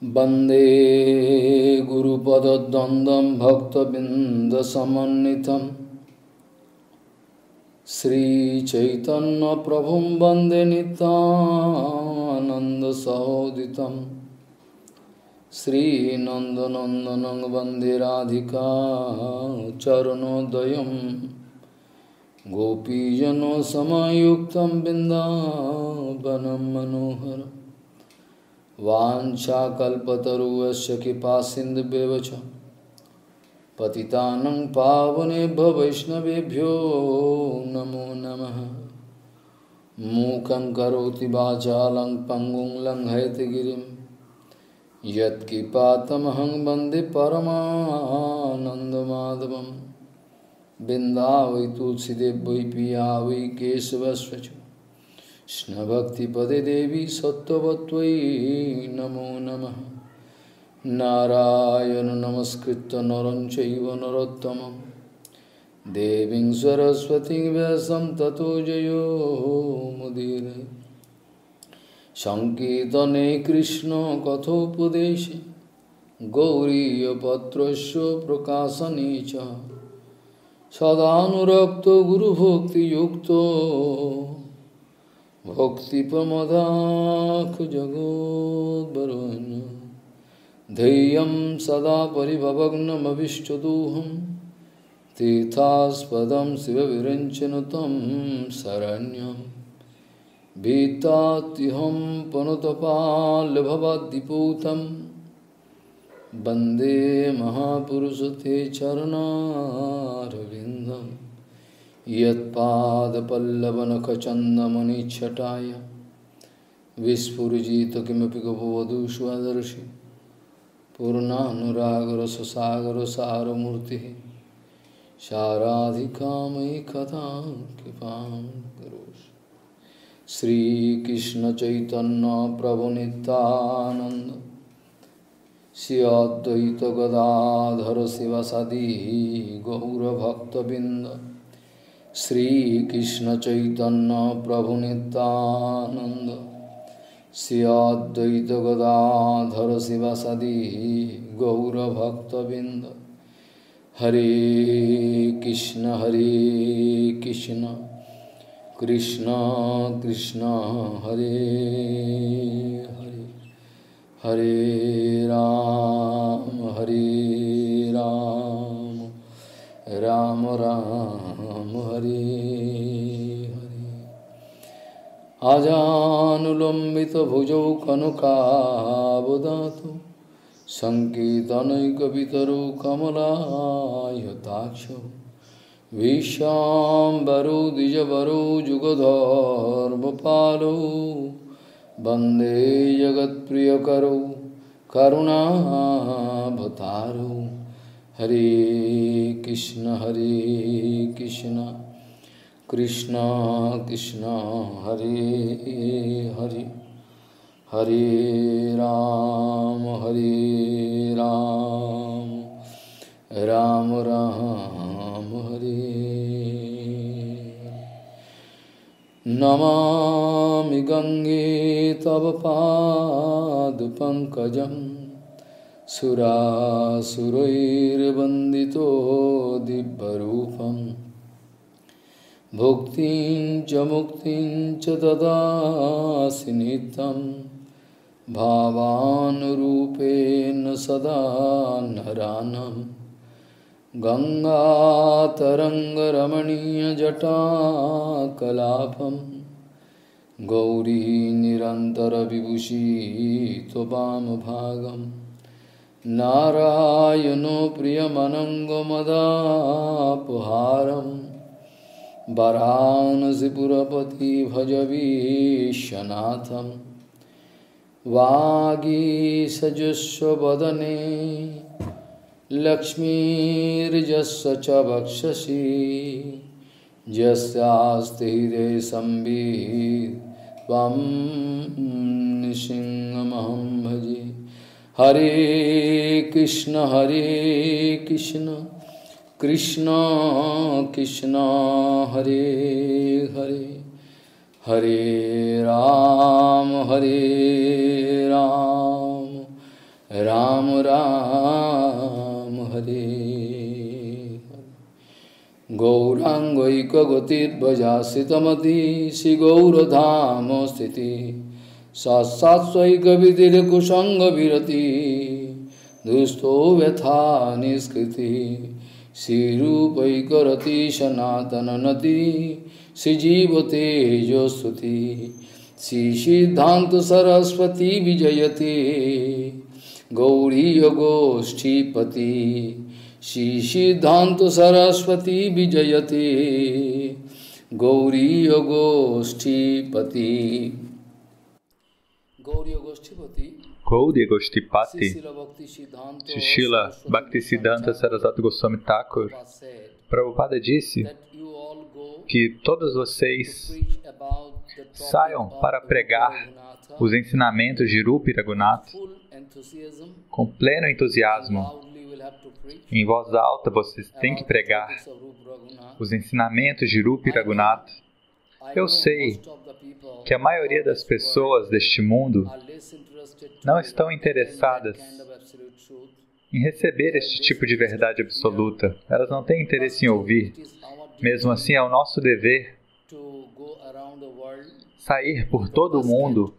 वंदे गुरुपदद्वन्द्वं भक्तबिंदसमन्वितं श्रीचैतन्यप्रभुं वन्दे नित्यानन्दसहोदितं श्रीनन्दनन्दनं वन्दे राधिका चरणोदयं गोपीजनसमायुक्तं बिन्दावनं मनोहरम् वाञ्छाकल्पतरुश्च कृपासिन्धुभ्येव च पतितानं पावनेभ्यो वैष्णवेभ्यो नमो नमः। मूकं करोति वाचालं पङ्गुं लङ्घयति यत्कृपातमहं वन्दे परमानन्दमाधवं। बिन्दावै तुलसीदेव वै पिया वै केशवस्व च कृष्णभक्तिपदे देवी सत्त्ववत्त्वयि नमो नमः। नारायण नमस्कृत्य नरं चैव नरोत्तमं देवीं सरस्वतीं व्यासं ततो जयो मुदीरये। संकीर्तने कृष्ण कथोपदेशे गौरीयपत्रस्य प्रकाशने च सदानुरक्तो गुरुभक्तियुक्तो भक्तिप्रमदाख जगोद्वरुण्य धैर्यं सदा परिभवग्नमभिष्टदोहं तीर्थास्पदं शिवविरञ्चन तं शरण्यं भीतात्युहं पनुतपाल्भवद्दिपूतं वन्दे महापुरुष ते चरणारविन्दम्। यत्पादपल्लवनखचन्दमनिच्छटाय विस्फुरिजित किमपि गपवधू स्वदर्शि पूर्णानुरागरससागरसारमूर्तिः साराधिकामयि कथां कृपां करोषि। श्रीकृष्णचैतन्य प्रभु नित्यानन्द श्री अद्वैत गदाधर शिवासादि गौरभक्तबिंद। श्रीकृष्ण चैतन्य प्रभु नित्यानंद श्री अद्वैत गदाधर शिवासादि गौरभक्तबिंद। हरे कृष्ण कृष्ण कृष्ण हरे हरे, हरे राम राम राम हरे हरे। आजानुलंबित भुजौ कनकावदातु संकीर्तनैकवितरो कमलायताक्षौ विश्वाम्बरो द्विजवरो जुगधर्मपालो वन्दे जगत्प्रियकरो करुणावतारो। हरे कृष्ण कृष्ण कृष्ण हरे हरे, हरे राम राम राम हरे। नमामि गंगे तव पादपङ्कजं सुरासुरैर्वन्दितो दिव्यरूपं भुक्तिं च मुक्तिं च ददासि नित्यं भावानुरूपेण सदा नरानं। गंगातरङ्गरमणीयजटाकलापं गौरी निरन्तरविभूषी त्ववामभागं। नारायणो प्रियमनङ्गमदापहारं वरानसीपुरपति भज विश्वनाथं। वागीसजस्व वदने लक्ष्मीर्यस्य च वक्षसि यस्यास्ति हृदये संवित् त्वं नृसिंहमहं भजे। हरे कृष्ण कृष्ण कृष्ण हरे हरे, हरे Ram Ram Ram Hare Gaurangoika Gatir Bhajasitamati Si Gauradhama Sthiti Satsatsaika Vidir Kusanga Virati Dusto Vyatha Niskriti Sirupaika Sanatana Nati Sijivate Jostuti Siddhanta Saraswati Vijayate Gauriya Goshtipati Siddhanta Saraswati Vijayate Gauriya Goshtipati. Gauriya Goshtipati. Gaudiya Goshtipati, Srila Bhaktisiddhanta Saraswati Goswami Thakur, Prabhupada disse que todos vocês saiam para pregar os ensinamentos de Rupa e Raghunatha com pleno entusiasmo. Em voz alta vocês têm que pregar os ensinamentos de Rupa e Raghunatha. Eu sei que a maioria das pessoas deste mundo não estão interessadas em receber este tipo de verdade absoluta. Elas não têm interesse em ouvir. Mesmo assim, é o nosso dever sair por todo o mundo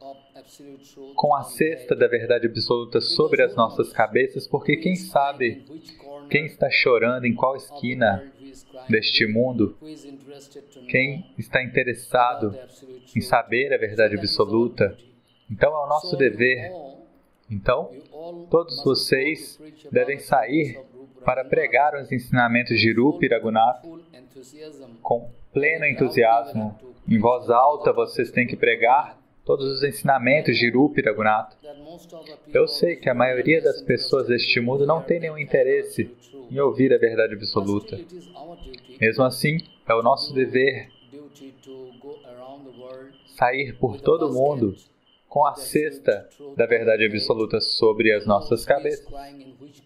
com a cesta da verdade absoluta sobre as nossas cabeças, porque quem sabe quem está chorando em qual esquina deste mundo, quem está interessado em saber a verdade absoluta. Então é o nosso dever. Então, todos vocês devem sair para pregar os ensinamentos de Rupa e Raghunatha com pleno entusiasmo. Em voz alta vocês têm que pregar todos os ensinamentos de Rupa e Raghunatha. Eu sei que a maioria das pessoas deste mundo não tem nenhum interesse em ouvir a verdade absoluta. Mesmo assim, é o nosso dever sair por todo o mundo com a cesta da verdade absoluta sobre as nossas cabeças.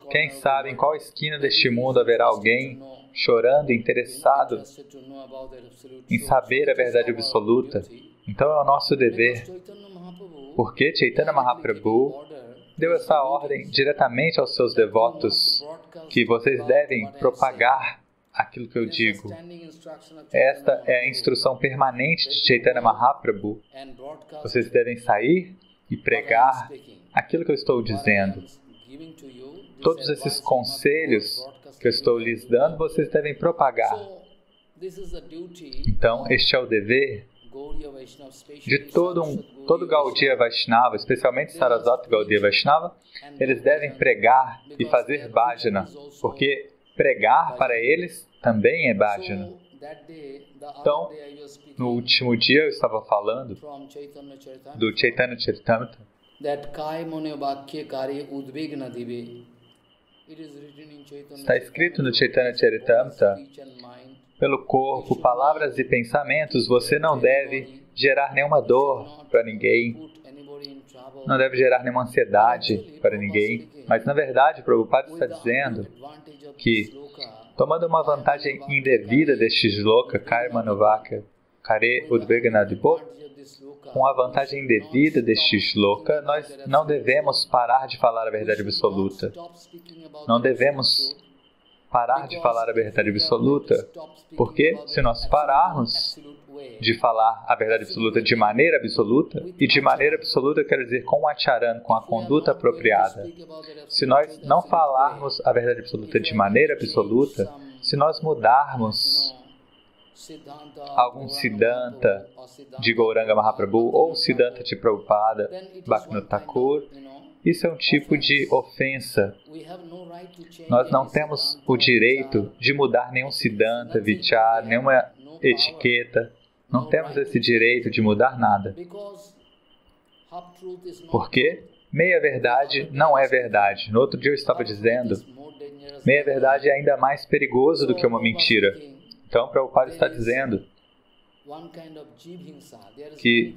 Quem sabe em qual esquina deste mundo haverá alguém chorando, interessado em saber a verdade absoluta. Então é o nosso dever, porque Chaitanya Mahaprabhu deu essa ordem diretamente aos seus devotos, que vocês devem propagar aquilo que eu digo. Esta é a instrução permanente de Chaitanya Mahaprabhu. Vocês devem sair e pregar aquilo que eu estou dizendo. Todos esses conselhos que eu estou lhes dando, vocês devem propagar. Então, este é o dever de todo Gaudiya Vaishnava, especialmente Sarasvati Gaudiya Vaishnava. Eles devem pregar e fazer bhajana, porque pregar para eles também é bhajana. Então, no último dia eu estava falando do Chaitanya Charitamrita. Está escrito no Chaitanya Charitamrita: pelo corpo, palavras e pensamentos, você não deve gerar nenhuma dor para ninguém, não deve gerar nenhuma ansiedade para ninguém. Mas, na verdade, Prabhupada está dizendo que, tomando uma vantagem indevida deste shloka, Karmanuvaka Kare Udveganadibo, com a vantagem indevida deste shloka, nós não devemos parar de falar a verdade absoluta. Não devemos parar de falar a verdade absoluta, porque se nós pararmos de falar a verdade absoluta de maneira absoluta, e de maneira absoluta quer dizer com o acharan, com a conduta apropriada, se nós não falarmos a verdade absoluta de maneira absoluta, se nós mudarmos algum Siddhanta de Gauranga Mahaprabhu ou Siddhanta de Prabhupada, Bhaktivinoda Thakur, isso é um tipo de ofensa. Nós não temos o direito de mudar nenhum Siddhanta, Vichar, nenhuma etiqueta. Não temos esse direito de mudar nada. Porque meia-verdade não é verdade. No outro dia eu estava dizendo, meia-verdade é ainda mais perigoso do que uma mentira. Então, Prabhupada está dizendo que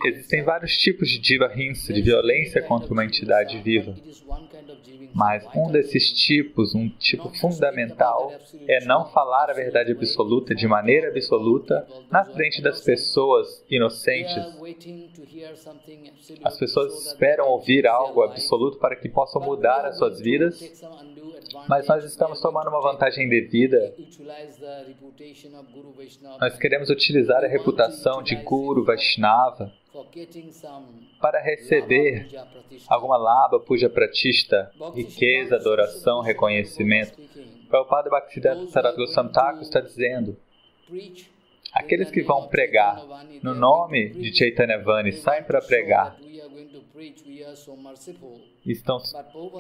existem vários tipos de Jiva Hinsa, de violência contra uma entidade viva. Mas um desses tipos, um tipo fundamental, é não falar a verdade absoluta de maneira absoluta na frente das pessoas inocentes. As pessoas esperam ouvir algo absoluto para que possam mudar as suas vidas, mas nós estamos tomando uma vantagem indevida. Nós queremos utilizar a reputação de Guru Vaishnava para receber alguma Labha, Puja Pratishta, riqueza, adoração, reconhecimento. Prabhupada Bhaktisiddhanta Saraswati Goswami Thakur está dizendo: aqueles que vão pregar no nome de Chaitanya Vani, saem para pregar, estão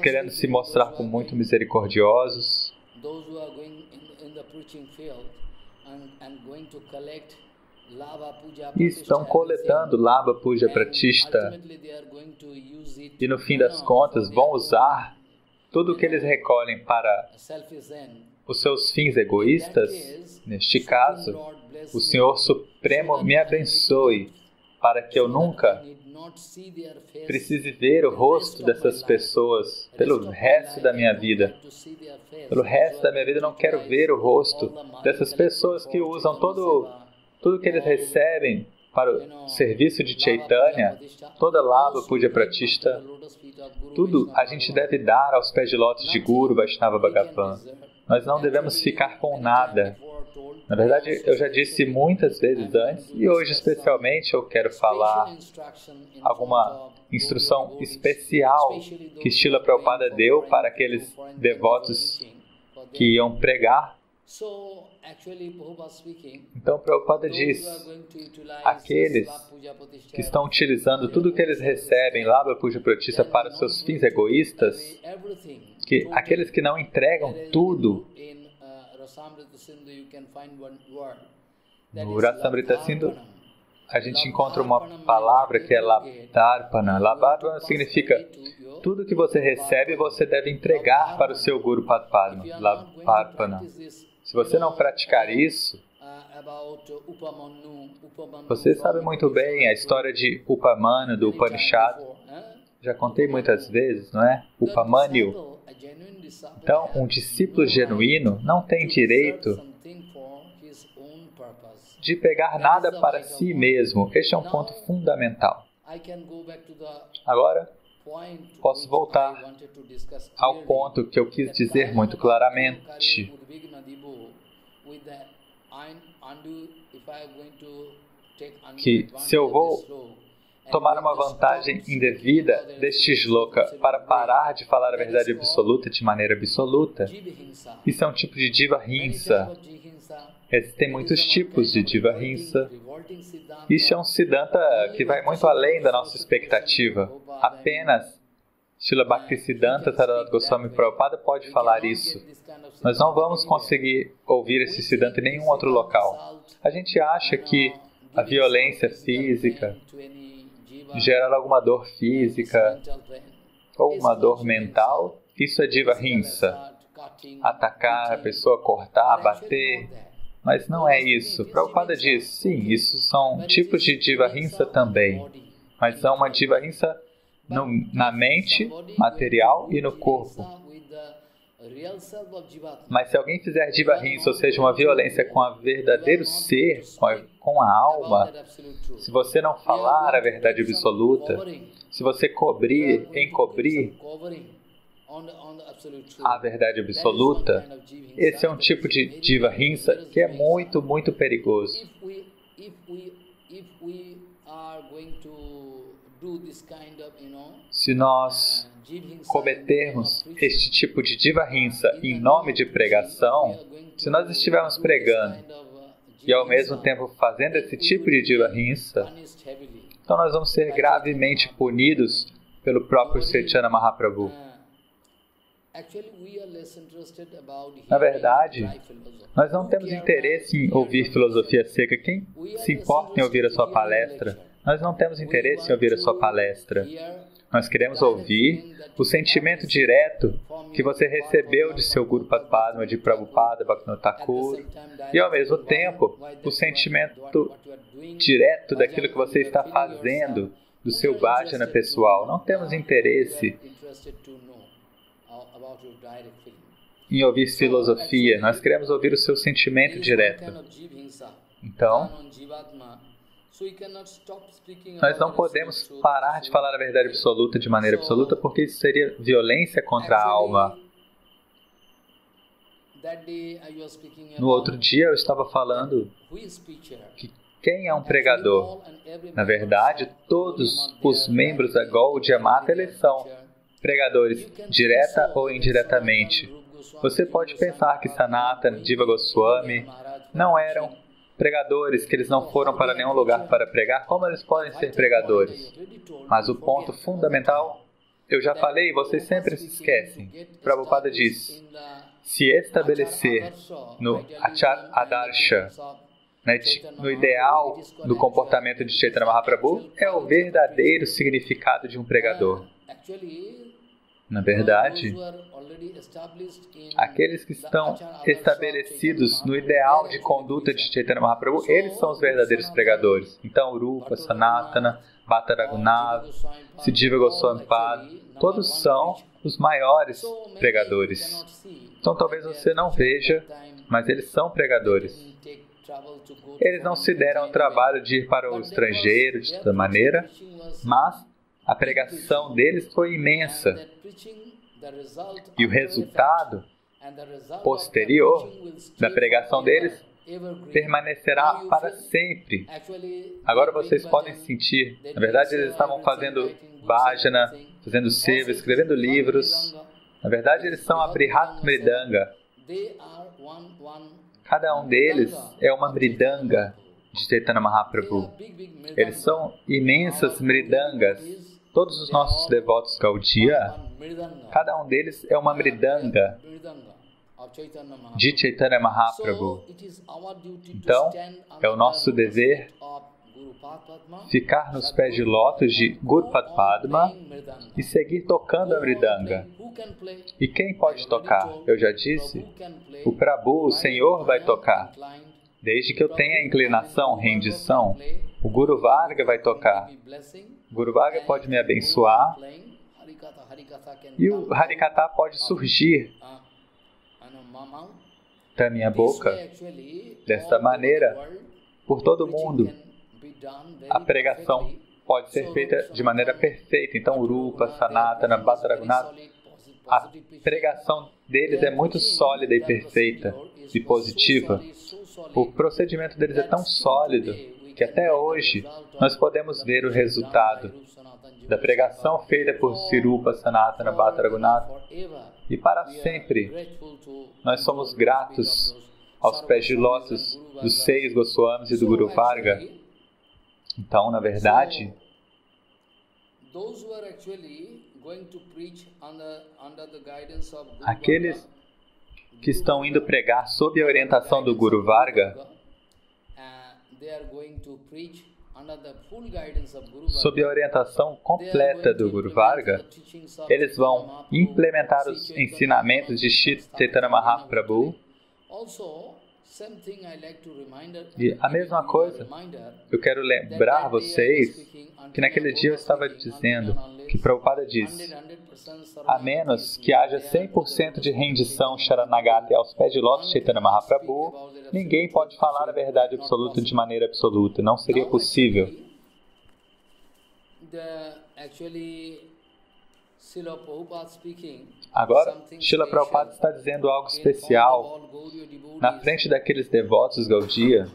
querendo se mostrar como muito misericordiosos. E estão coletando Labha, Puja Pratishta, e no fim das contas vão usar tudo o que eles recolhem para os seus fins egoístas. Neste caso, o Senhor Supremo me abençoe para que eu nunca precise ver o rosto dessas pessoas pelo resto da minha vida. Pelo resto da minha vida eu não quero ver o rosto dessas pessoas que usam tudo que eles recebem para o serviço de Chaitanya, toda Labha, Puja Pratishta, tudo a gente deve dar aos pés de lótus de Guru Vaishnava Bhagavan. Nós não devemos ficar com nada. Na verdade, eu já disse muitas vezes antes, e hoje especialmente eu quero falar alguma instrução especial que Srila Prabhupada deu para aqueles devotos que iam pregar. Então, Prabhupada diz: aqueles que estão utilizando tudo o que eles recebem, Labha, Puja Pratishta, para seus fins egoístas, que aqueles que não entregam tudo. No Rasamrita Sindhu, a gente encontra uma palavra que é Labdharpana. Labdharpana significa tudo que você recebe, você deve entregar para o seu Guru Padma. Labdharpana. Se você não praticar isso, você sabe muito bem a história de Upamanu, do Upanishad. Já contei muitas vezes, não é? Upamanyu. Então, um discípulo genuíno não tem direito de pegar nada para si mesmo. Este é um ponto fundamental. Agora, posso voltar ao ponto que eu quis dizer muito claramente. Que se eu vou tomar uma vantagem indevida deste shloka para parar de falar a verdade absoluta de maneira absoluta, isso é um tipo de Jiva Hinsa. Existem muitos tipos de Jiva Hinsa. Isso é um Siddhanta que vai muito além da nossa expectativa. Apenas Srila Bhaktisiddhanta Saraswati Goswami Prabhupada pode falar isso. Nós não vamos conseguir ouvir esse Siddhanta em nenhum outro local. A gente acha que a violência física, gerar alguma dor física ou uma dor mental, isso é Jiva Hinsa. Atacar a pessoa, cortar, bater. Mas não é isso. Prabhupada diz, sim, isso são tipos de Jiva Hinsa também. Mas são uma Jiva Hinsa na mente, material e no corpo. Mas se alguém fizer Jiva Hinsa, ou seja, uma violência com o verdadeiro ser, com a alma, se você não falar a verdade absoluta, se você encobrir a verdade absoluta, esse é um tipo de Jiva Hinsa que é muito, muito perigoso. Se nós cometermos este tipo de Jiva Hinsa em nome de pregação, se nós estivermos pregando e ao mesmo tempo fazendo esse tipo de Jiva Hinsa, então nós vamos ser gravemente punidos pelo próprio Chaitanya Mahaprabhu. Na verdade, nós não temos interesse em ouvir filosofia seca. Quem se importa em ouvir a sua palestra? Nós não temos interesse em ouvir a sua palestra. Nós queremos ouvir o sentimento direto que você recebeu de seu Guru Padma, de Prabhupada, Bhaktivinoda Thakur, e ao mesmo tempo o sentimento direto daquilo que você está fazendo, do seu bhajana pessoal. Não temos interesse em ouvir filosofia, nós queremos ouvir o seu sentimento direto. Então, nós não podemos parar de falar a verdade absoluta de maneira absoluta, porque isso seria violência contra a alma. No outro dia eu estava falando que quem é um pregador? Na verdade, todos os membros da Gaudiya Mata, eles são pregadores, direta ou indiretamente. Você pode pensar que Sanatana, Jiva Goswami não eram pregadores, que eles não foram para nenhum lugar para pregar. Como eles podem ser pregadores? Mas o ponto fundamental, eu já falei e vocês sempre se esquecem. Prabhupada diz, se estabelecer no Achar Adarsha, no ideal do comportamento de Chaitanya Mahaprabhu, é o verdadeiro significado de um pregador. Na verdade, aqueles que estão estabelecidos no ideal de conduta de Chaitanya Mahaprabhu, eles são os verdadeiros pregadores. Então, Rupa, Sanatana, Bhatta Raghunath, Siddhiva Goswami Pada, todos são os maiores pregadores. Então, talvez você não veja, mas eles são pregadores. Eles não se deram o trabalho de ir para o estrangeiro de toda maneira, mas a pregação deles foi imensa. E o resultado posterior da pregação deles permanecerá para sempre. Agora vocês podem sentir, na verdade eles estavam fazendo bhajana, fazendo seva, escrevendo livros. Na verdade eles são a Brihat Mridanga. Cada um deles é uma Mridanga de Chaitanya Mahaprabhu. Eles são imensas Mridangas. Todos os nossos devotos Gaudiya, cada um deles é uma Mridanga de Chaitanya Mahaprabhu. Então, é o nosso dever ficar nos pés de lótus de Guru Padma e seguir tocando a Mridanga. E quem pode tocar? Eu já disse, o Prabhu, o Senhor, vai tocar. Desde que eu tenha inclinação, rendição, o Guru Varga vai tocar. O Guru Varga pode me abençoar e o Harikatha pode surgir da minha boca. Desta maneira, por todo mundo, a pregação pode ser feita de maneira perfeita. Então, Rupa, Sanatana, Bhatta Raghunath, a pregação deles é muito sólida e perfeita e positiva. O procedimento deles é tão sólido que até hoje nós podemos ver o resultado da pregação feita por Sirupa, Sanatana, Bhatta Raghunath. E para sempre nós somos gratos aos pés de lótus dos 6 Goswamis e do Guru Varga. Então, na verdade, aqueles que estão indo pregar sob a orientação do Guru Varga, sob a orientação completa do Guru Varga, eles vão implementar os ensinamentos de Chaitanya Mahaprabhu. E a mesma coisa, eu quero lembrar vocês que naquele dia eu estava dizendo que Prabhupada disse, a menos que haja 100% de rendição Sharanagati aos pés de lótus Chaitanya Mahaprabhu, ninguém pode falar a verdade absoluta de maneira absoluta. Não seria possível. Agora, Srila Prabhupada está dizendo algo especial na frente daqueles devotos Gaudiya.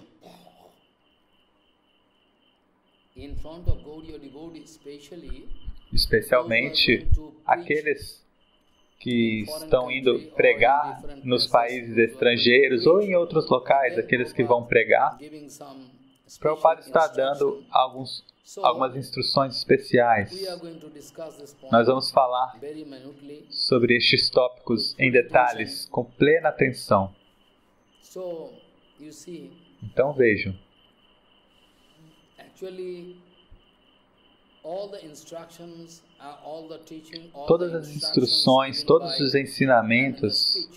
Especialmente aqueles que estão indo pregar nos países estrangeiros ou em outros locais, aqueles que vão pregar. Prabhupada está dando algumas instruções especiais. Nós vamos falar sobre estes tópicos em detalhes, com plena atenção. Então vejam. Todas as instruções, todos os ensinamentos,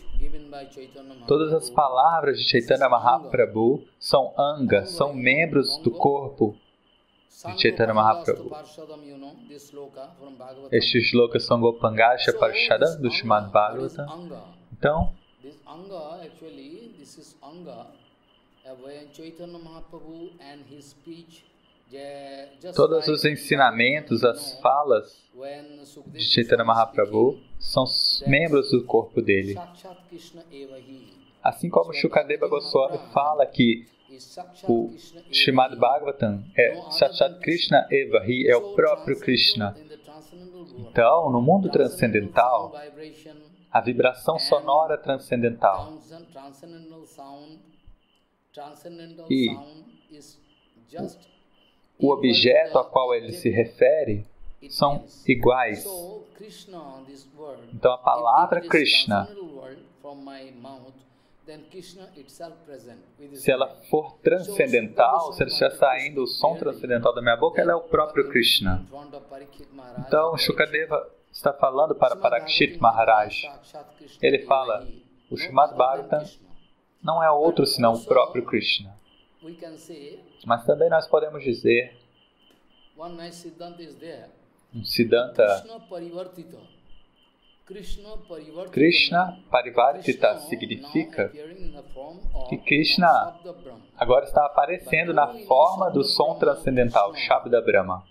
todas as palavras de Chaitanya Mahaprabhu são Anga, são membros do corpo de Chaitanya Mahaprabhu. Estes shlokas são Gopangasha Parishadam do Srimad Bhagavatam. Então, todos os ensinamentos, as falas de Chaitanya Mahaprabhu são membros do corpo dele. Assim como Shukadeva Goswami fala que o Srimad Bhagavatam é Sakshat Krishna Evahi, é o próprio Krishna. Então, no mundo transcendental, a vibração sonora transcendental e o objeto a qual ele se refere são iguais. Então, a palavra Krishna, se ela for transcendental, se ela estiver saindo o som transcendental da minha boca, ela é o próprio Krishna. Então, Shukadeva está falando para Parikshit Maharaj. Ele fala, o Srimad Bhagavatam não é outro senão o próprio Krishna. Mas também nós podemos dizer, um Siddhanta, Krishna Parivartita significa que Krishna agora está aparecendo na forma do som transcendental, Shabda Brahma.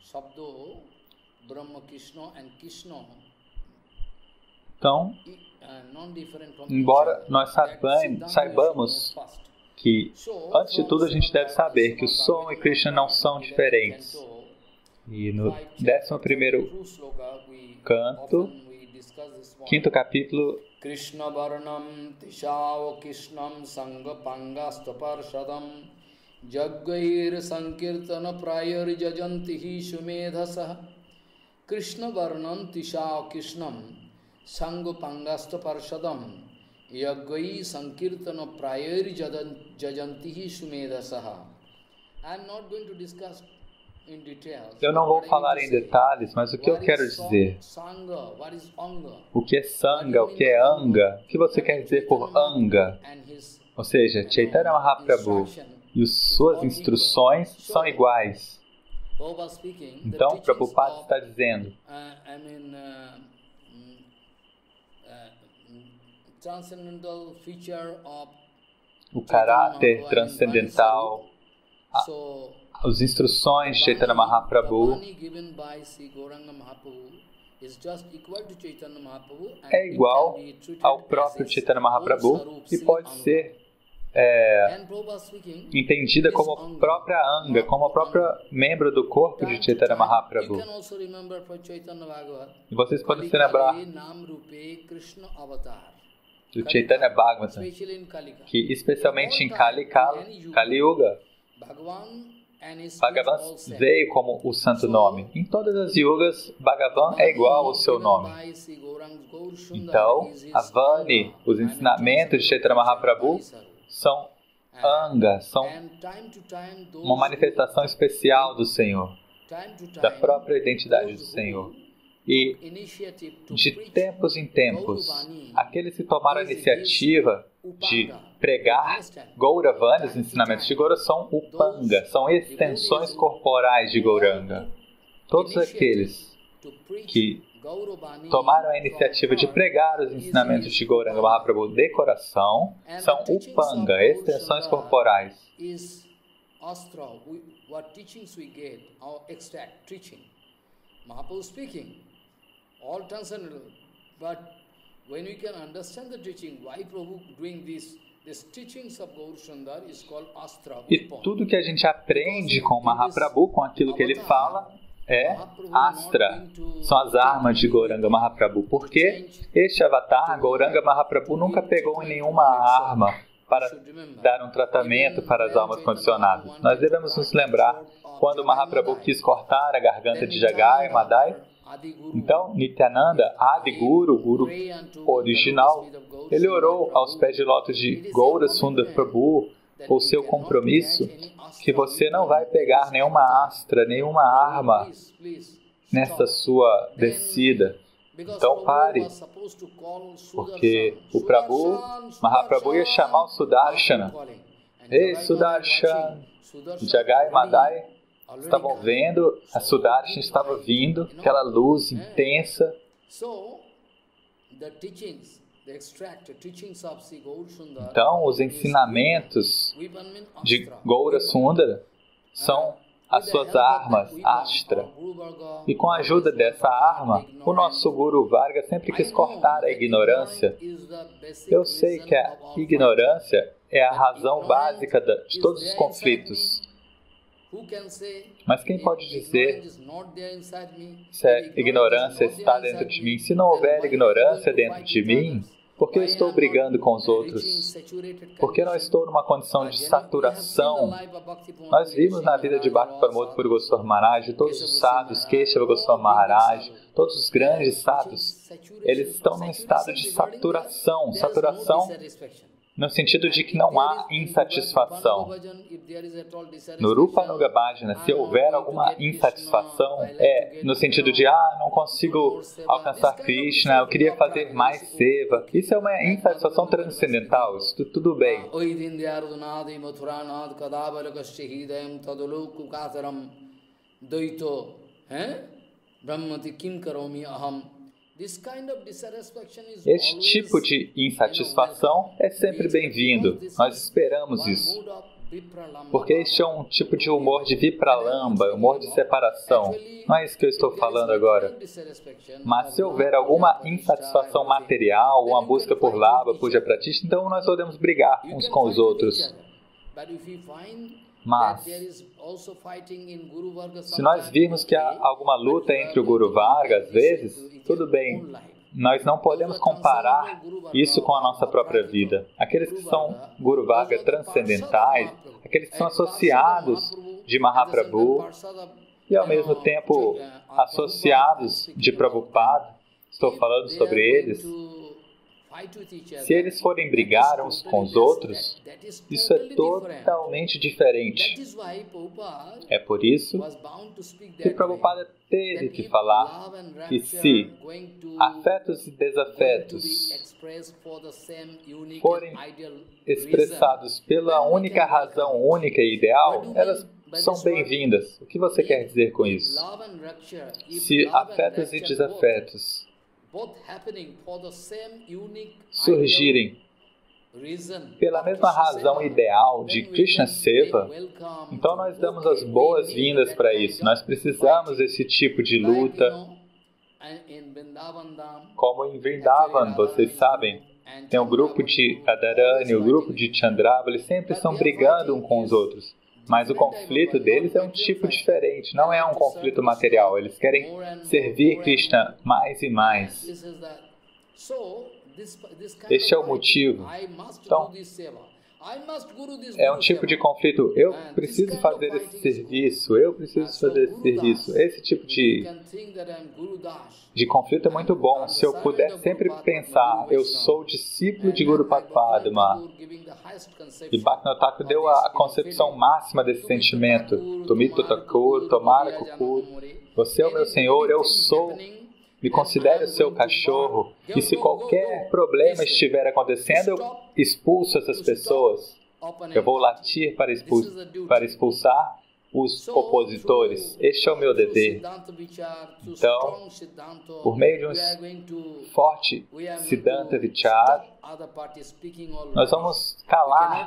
Então, embora nós saibamos que, antes de tudo, a gente deve saber que o som e Krishna não são diferentes. E no 11º canto, 5º capítulo, Krishna Varnam Tishao Krishnam Sangha Pangastaparshadam Jaggair Sankirtana Prayar Jajantihi Shumedhasa Krishna Varnam Tishao Krishnam Sangha Pangastaparshadam Jaggair Sankirtana Prayar Jajantihi Shumedhasa. I am not going to discuss. Eu não vou falar em detalhes, mas o que eu quero dizer? O que é Sangha, o que é Anga? O que você quer dizer por Anga? Ou seja, Chaitanya Mahaprabhu e suas instruções são iguais. Então, Prabhupada está dizendo, o caráter transcendental, as instruções de Chaitanya Mahaprabhu é igual ao próprio Chaitanya Mahaprabhu e pode ser entendida como a própria Anga, como a própria membro do corpo de Chaitanya Mahaprabhu. E vocês podem se lembrar do Chaitanya Bhagavatam, que especialmente em Kali Yuga, Bhagavan veio como o santo nome. Em todas as yugas, Bhagavan é igual ao seu nome. Então, a Vani, os ensinamentos de Chaitanya Mahaprabhu são Anga, são uma manifestação especial do Senhor, da própria identidade do Senhor. E, de tempos em tempos, aqueles que tomaram a iniciativa de pregar Gauravani, os ensinamentos de Gaura, são Upanga, são extensões corporais de Gauranga. Todos aqueles que tomaram a iniciativa de pregar os ensinamentos de Gauranga Mahaprabhu de coração são Upanga, extensões corporais. All transcendental, but when we can understand the teaching, why Prabhu doing this teachings of Gaur Sundar is called Astra. E tudo que a gente aprende com Mahaprabhu, com aquilo que ele fala, é Astra. São as armas de Gauranga Mahaprabhu. Porque este avatar, Gauranga Mahaprabhu, nunca pegou em nenhuma arma para dar um tratamento para as almas condicionadas. Nós devemos nos lembrar quando Mahaprabhu quis cortar a garganta de Jagai e Madai. Então, Nityananda, Adi Guru, o Guru original, ele orou aos pés de lótus de Gaura Sundar Prabhu, o seu compromisso, que você não vai pegar nenhuma astra, nenhuma arma nessa sua descida. Então pare, porque o Prabhu, Mahaprabhu ia chamar o Sudarshana. Ei, Sudarshana! Jagai e Madai estavam vendo, a Sudarshana estava vindo, aquela luz intensa. Então, os ensinamentos de Gaura Sundara são as suas armas, Astra. E com a ajuda dessa arma, o nosso Guru Varga sempre quis cortar a ignorância. Eu sei que a ignorância é a razão básica de todos os conflitos. Mas quem pode dizer se a ignorância está dentro de mim? Se não houver ignorância dentro de mim, por que eu estou brigando com os outros? Por que não estou numa condição de saturação? Nós vimos na vida de Bhakti Pramod Puri Goswami Maharaj, todos os sadhus, Keshava Goswami Maharaj, todos os grandes sadhus, eles estão num estado de saturação. Saturação no sentido de que não há insatisfação. No Rupa Nuga Bhajana, se houver alguma insatisfação, é no sentido de, não consigo alcançar Krishna, eu queria fazer mais seva. Isso é uma insatisfação transcendental, isso tudo bem. Este tipo de insatisfação é sempre bem-vindo. Nós esperamos isso. Porque este é um tipo de humor de vipralamba, humor de separação. Não é isso que eu estou falando agora. Mas se houver alguma insatisfação material, uma busca por lava, puja pratishta, então nós podemos brigar uns com os outros. Mas, se nós virmos que há alguma luta entre o Guru Varga, às vezes, tudo bem. Nós não podemos comparar isso com a nossa própria vida. Aqueles que são Guru Varga transcendentais, aqueles que são associados de Mahaprabhu e, ao mesmo tempo, associados de Prabhupada, estou falando sobre eles. Se eles forem brigar uns com os outros, isso é totalmente diferente. É por isso que Prabhupada teve que falar que se afetos e desafetos forem expressados pela única razão única e ideal, elas são bem-vindas. O que você quer dizer com isso? Se afetos e desafetos surgirem pela mesma razão ideal de Krishna Seva, então nós damos as boas-vindas para isso. Nós precisamos desse tipo de luta. Como em Vrindavan, vocês sabem, tem o grupo de Radharani, o grupo de Chandrava, eles sempre estão brigando uns com os outros. Mas o conflito deles é um tipo diferente, não é um conflito material. Eles querem servir Krishna mais e mais. Este é o motivo. Então, é um tipo de conflito. Eu preciso fazer esse serviço, eu preciso fazer esse serviço. Esse tipo de conflito é muito bom. Se eu puder sempre pensar, eu sou discípulo de Guru Padma. E Bhaktivinoda Thakur deu a concepção máxima desse sentimento. Tumito Thakur, Tomara Kukur. Você é o meu Senhor, eu sou. Me considere o seu cachorro. E se qualquer problema estiver acontecendo, eu expulso essas pessoas. Eu vou latir para expulsar os opositores. Este é o meu dever. Então, por meio de um forte Siddhanta Vichar, nós vamos calar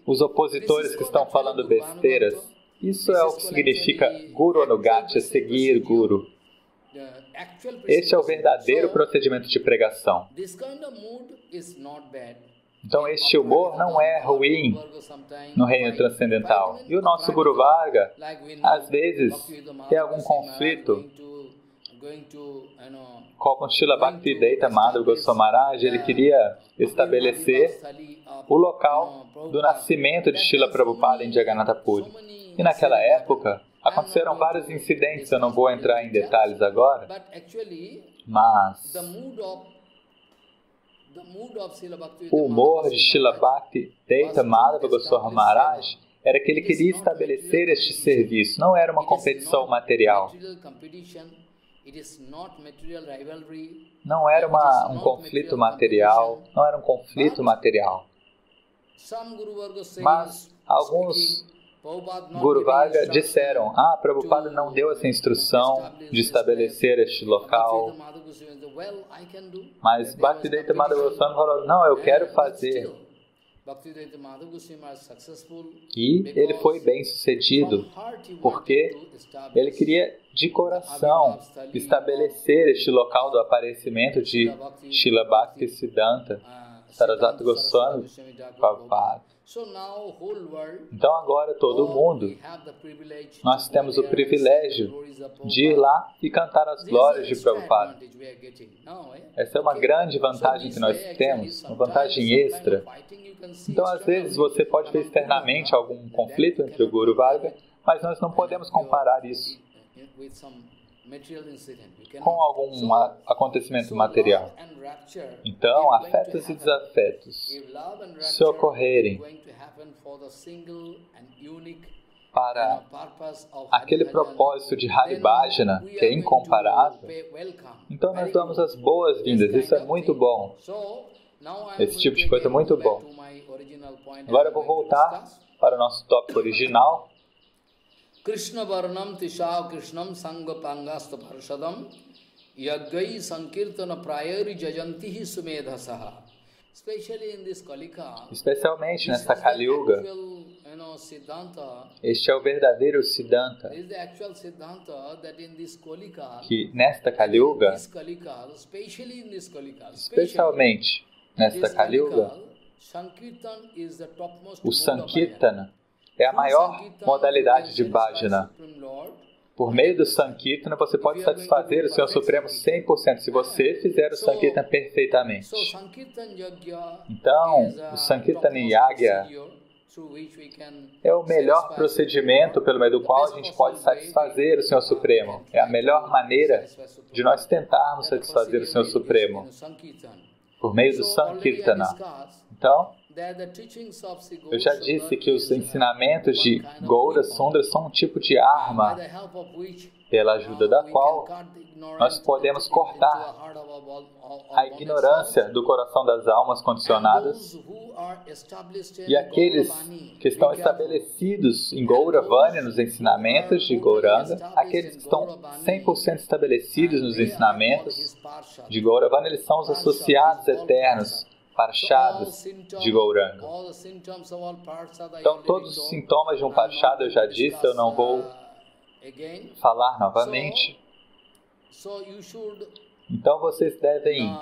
os opositores que estão falando besteiras. Isso é o que significa Guru Anugatya, seguir Guru. Este é o verdadeiro procedimento de pregação. Então, este humor não é ruim no reino transcendental. E o nosso Guru Varga, às vezes, tem algum conflito com Srila Bhaktivedanta Madhava Goswami Maharaj. Ele queria estabelecer o local do nascimento de Srila Prabhupada em Jagannatha Puri. E naquela época, aconteceram vários incidentes, eu não vou entrar em detalhes agora, mas o humor de Srila Bhaktivedanta Madhava Goswami Maharaj era que ele queria estabelecer este serviço. Não era uma competição material. Não era um conflito material. Não era um conflito material. Mas alguns Guru Varga disseram, Prabhupada não deu essa instrução de estabelecer este local. Mas Bhaktivedanta Madhava Goswami falou, não, eu quero fazer. E ele foi bem sucedido, porque ele queria de coração estabelecer este local do aparecimento de Srila Bhaktisiddhanta Sarasvati Goswami Prabhupada. Então agora todo mundo, nós temos o privilégio de ir lá e cantar as glórias de Prabhupada. Essa é uma grande vantagem que nós temos, uma vantagem extra. Então às vezes você pode ver externamente algum conflito entre o Guru Varga, mas nós não podemos comparar isso com algum acontecimento material. Então, afetos e desafetos, se ocorrerem para aquele propósito de Hari Bhajana, que é incomparável, então nós damos as boas-vindas. Isso é muito bom. Esse tipo de coisa é muito bom. Agora eu vou voltar para o nosso tópico original. Krishna Varnam Tishav Krishnam Sangha Pangasta Parshadam Yaggai Sankirtana Prayari Jajantihi Sumedhasaha. Especialmente nesta Kali Yuga, este é o verdadeiro Siddhanta, que nesta Kali Yuga, especialmente nesta Kali Yuga, o Sankirtana é a maior modalidade de bhajana. Por meio do Sankirtana, você pode satisfazer o Senhor Supremo 100%, se você fizer o Sankirtana perfeitamente. Então, o Sankirtana Yagya é o melhor procedimento pelo meio do qual a gente pode satisfazer o Senhor Supremo. É a melhor maneira de nós tentarmos satisfazer o Senhor Supremo, por meio do Sankirtana. Então, eu já disse que os ensinamentos de Gaura Sundara são um tipo de arma pela ajuda da qual nós podemos cortar a ignorância do coração das almas condicionadas, e aqueles que estão estabelecidos em Gauravani, nos ensinamentos de Gauranga, aqueles que estão 100% estabelecidos nos ensinamentos de Gauravani, eles são os associados eternos, Parshadas de Gauranga. Então, todos os sintomas de um Parshada eu já disse, eu não vou falar novamente. Então, vocês devem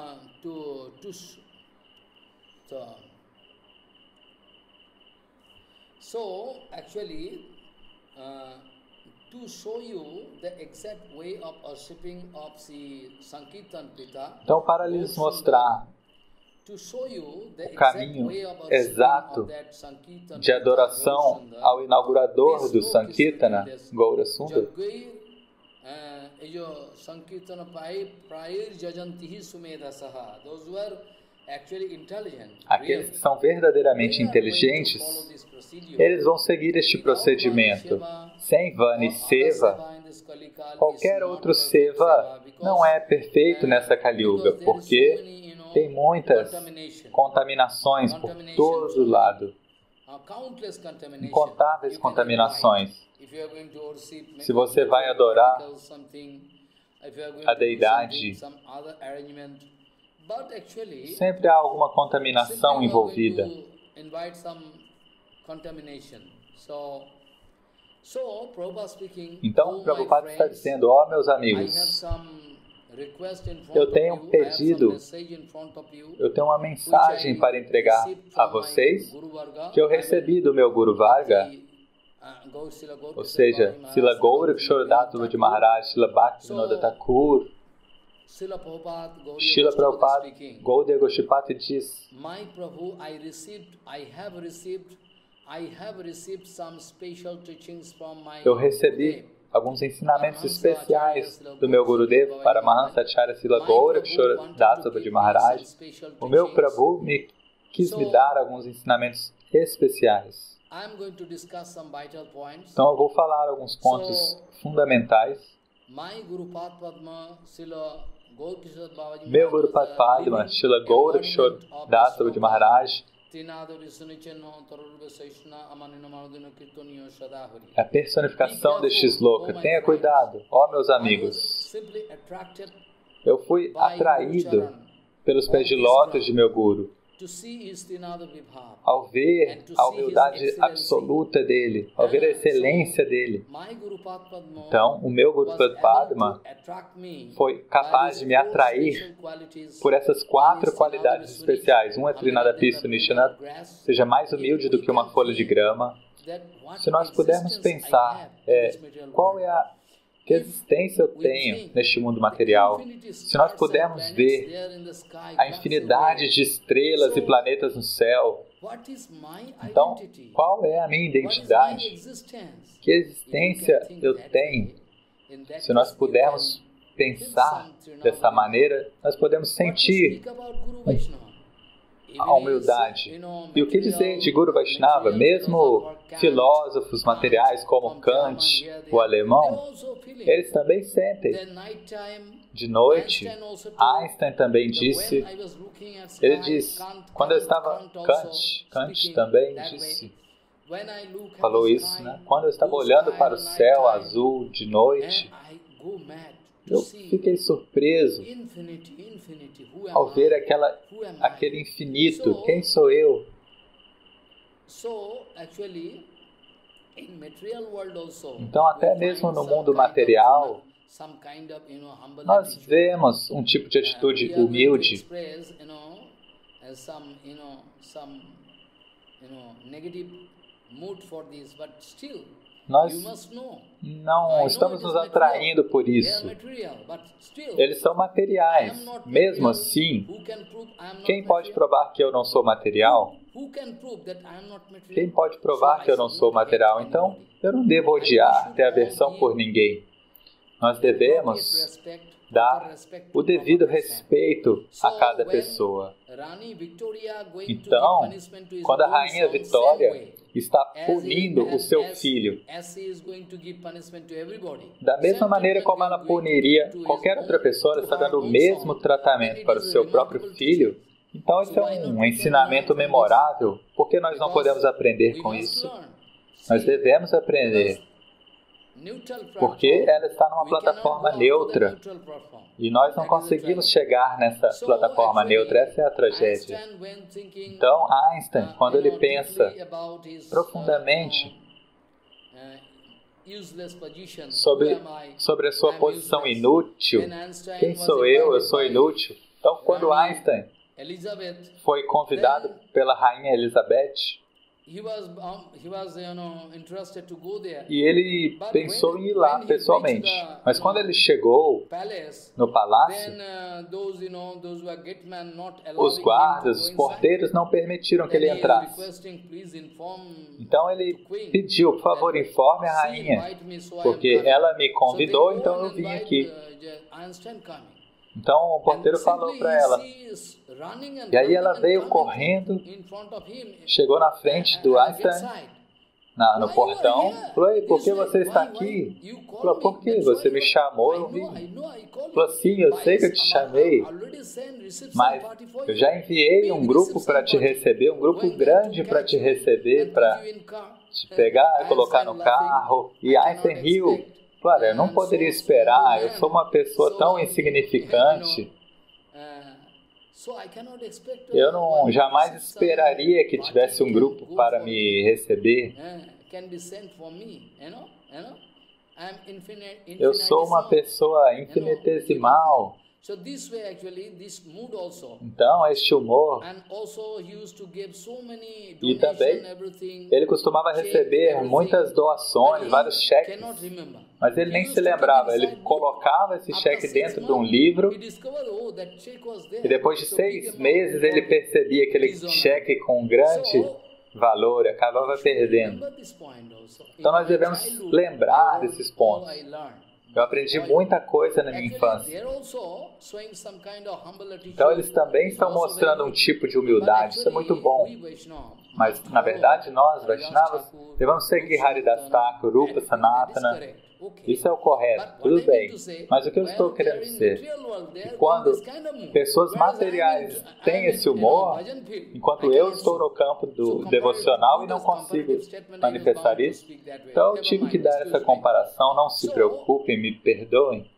Então, para lhes mostrar o caminho exato de adoração ao inaugurador do Sankirtana, Gaura Sundara, aqueles que são verdadeiramente inteligentes, eles vão seguir este procedimento. Sem Vani Seva, qualquer outro Seva não é perfeito nessa Kali Yuga, porque tem muitas contaminações por todo lado. Incontáveis contaminações. Se você vai adorar a deidade, sempre há alguma contaminação envolvida. Então, Prabhupada está dizendo, meus amigos, eu tenho um pedido, eu tenho uma mensagem para entregar a vocês que eu recebi do meu Guru Varga, ou seja, Srila Gaura Kishore Maharaj, Srila Bhaktivinoda Thakur, Srila Prabhupada, Gaudiya Goshtipati diz, eu recebi alguns ensinamentos especiais do meu Gurudeva para Mahansa Acharya Srila Gaura Kishore Das Maharaj. O meu Prabhu quis me dar alguns ensinamentos especiais. Então eu vou falar alguns pontos fundamentais. Meu Guru Padma, Srila Gaura-Kishora Das Prabhuji Maharaj, é a personificação deste sloka. Tenha cuidado, ó meus amigos. Eu fui atraído pelos pés de lótus de meu Guru, ao ver a humildade absoluta dele, ao ver a excelência dele. Então, o meu Guru Padma foi capaz de me atrair por essas 4 qualidades especiais. Um é Trinadapi Sunishanat, seja mais humilde do que uma folha de grama. Se nós pudermos pensar, qual é a que existência eu tenho neste mundo material, se nós pudermos ver a infinidade de estrelas e planetas no céu, então, qual é a minha identidade? Que existência eu tenho? Se nós pudermos pensar dessa maneira, nós podemos sentir a humildade. E o que dizer de Guru Vaishnava? Mesmo filósofos materiais como Kant, o alemão, eles também sentem. De noite, Einstein também disse, ele diz, quando eu estava, Kant também disse, falou isso, né? Quando eu estava olhando para o céu azul de noite, eu fiquei surpreso ao ver aquele infinito. Quem sou eu? Então, até mesmo no mundo material, nós vemos um tipo de atitude humilde. Nós não estamos nos atraindo por isso. Eles são materiais. Mesmo assim, quem pode provar que eu não sou material? Quem pode provar que eu não sou material? Então, eu não devo odiar, ter aversão por ninguém. Nós devemos dar o devido respeito a cada pessoa. Então, quando a Rainha Vitória está punindo o seu filho, da mesma maneira como ela puniria qualquer outra pessoa, ela está dando o mesmo tratamento para o seu próprio filho. Então, isso é um ensinamento memorável. Por que nós não podemos aprender com isso? Nós devemos aprender. Porque ela está numa plataforma neutra. E nós não conseguimos chegar nessa plataforma neutra. Essa é a tragédia. Então, Einstein, quando ele pensa profundamente sobre a sua posição inútil, quem sou eu? Eu sou inútil. Então, quando Einstein foi convidado pela Rainha Elizabeth, e ele pensou em ir lá pessoalmente. Mas quando ele chegou no palácio, os guardas, os porteiros não permitiram que ele entrasse. Então ele pediu, por favor, informe a rainha, porque ela me convidou, então eu vim aqui. Então o porteiro falou para ela, e aí ela veio correndo, chegou na frente do Einstein, no portão, falou, por que você está aqui? Falou, por que você me chamou? Eu vim. Falou, sim, eu sei que eu te chamei, mas eu já enviei um grupo para te receber, um grupo grande para te receber, para te pegar e colocar no carro. E Einstein riu. Claro, eu não poderia esperar, eu sou uma pessoa tão insignificante. Eu jamais esperaria que tivesse um grupo para me receber. Eu sou uma pessoa infinitesimal. Então, este humor, e também ele costumava receber muitas doações, vários cheques, mas ele nem se lembrava, ele colocava esse cheque dentro de um livro e depois de 6 meses ele percebia aquele cheque com um grande valor e acabava perdendo. Então nós devemos lembrar desses pontos. Eu aprendi muita coisa na minha infância. Então eles também estão mostrando um tipo de humildade. Isso é muito bom. Mas, na verdade, nós, Vaishnavas, devemos seguir Haridas Thakur, Rupa Sanatana. Isso é o correto, tudo bem. Mas o que eu estou querendo dizer é que quando pessoas materiais têm esse humor, enquanto eu estou no campo do devocional e não consigo manifestar isso, então eu tive que dar essa comparação. Não se preocupem, me perdoem.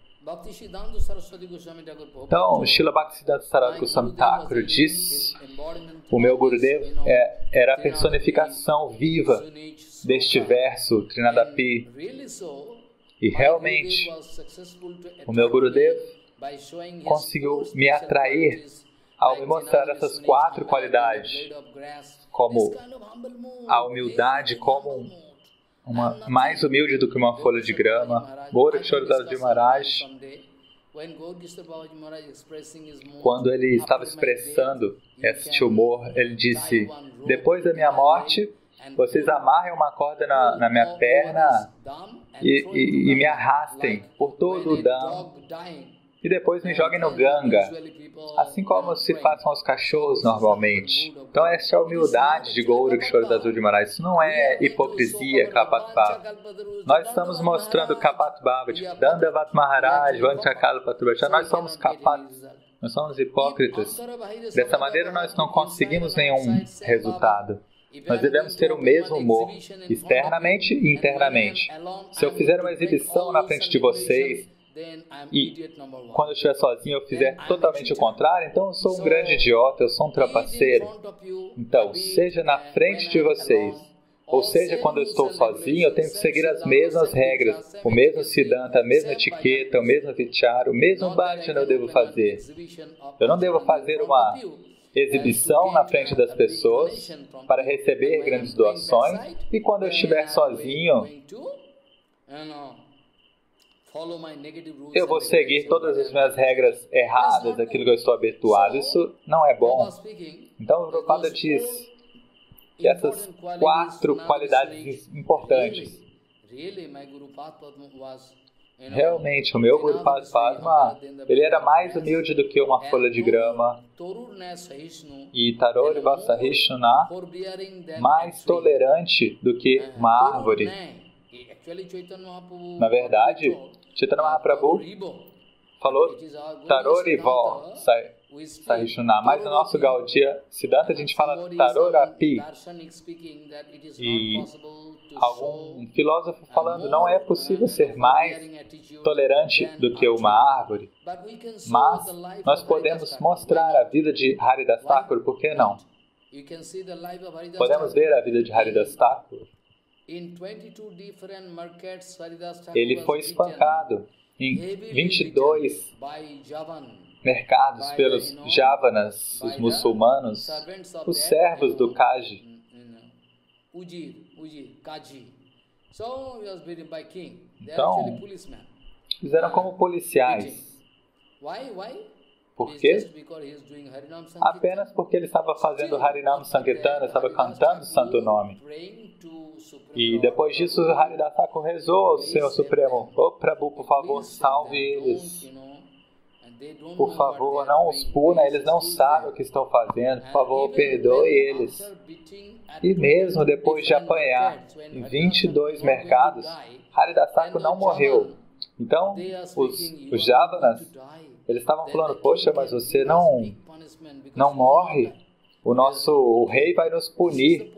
Então, Srila Bhaktisiddhanta Saraswati Goswami Thakur disse: o meu Gurudev era a personificação viva deste verso Trinadapi. E realmente, o meu Gurudev conseguiu me atrair ao me mostrar essas 4 qualidades, como a humildade, como mais humilde do que uma folha de grama. Gorakshora Babaji Maharaj, quando ele estava expressando este humor, ele disse: depois da minha morte, vocês amarrem uma corda na minha perna e me arrastem por todo o Dham e depois me joguem no Ganga, assim como se fazem aos cachorros normalmente. Então essa é a humildade de Gorakshora Babaji Maharaj. Isso não é hipocrisia, Kapat Bhava. Nós estamos mostrando Kapat Bhava, tipo Dandavat Maharaj, Vanchakalpatarubhascha. Nós somos Kapat, nós somos hipócritas. Dessa maneira nós não conseguimos nenhum resultado. Nós devemos ter o mesmo humor, externamente e internamente. Se eu fizer uma exibição na frente de vocês e quando eu estiver sozinho eu fizer totalmente o contrário, então eu sou um grande idiota, eu sou um trapaceiro. Então, seja na frente de vocês, ou seja, quando eu estou sozinho, eu tenho que seguir as mesmas regras, o mesmo Siddhanta, a mesma etiqueta, o mesmo Vichara, o mesmo Bhajana eu devo fazer. Eu não devo fazer uma exibição na frente das pessoas para receber grandes doações e quando eu estiver sozinho eu vou seguir todas as minhas regras erradas, aquilo que eu estou habituado. Isso não é bom. Então o Prabhupada diz que essas 4 qualidades importantes. Realmente, o meu Guru Padma, ele era mais humilde do que uma folha de grama, e Tarori Vasahishuna, mais tolerante do que uma árvore. Na verdade, Chaitanya Mahaprabhu falou Tarori Vasahishuna, mas no nosso Gaudiya Siddhanta a gente fala Tarorapi. E algum filósofo falando, não é possível ser mais tolerante do que uma árvore, mas nós podemos mostrar a vida de Haridas Thakur, por que não? Podemos ver a vida de Haridas Thakur. Ele foi espancado em 22 mercados pelos Javanas, os muçulmanos, os servos do Kaji. Então, fizeram como policiais. Por quê? Apenas porque ele estava fazendo Harinam Sankirtana, estava cantando o santo nome. E depois disso, o Haridas Thakur rezou ao Senhor Supremo: "Ô Prabhu, por favor, salve eles. Por favor, não os puna, eles não sabem o que estão fazendo. Por favor, perdoe eles." E mesmo depois de apanhar em 22 mercados, Haridas Thakur não morreu. Então, os Javanas, eles estavam falando: "Poxa, mas você não morre? O rei vai nos punir."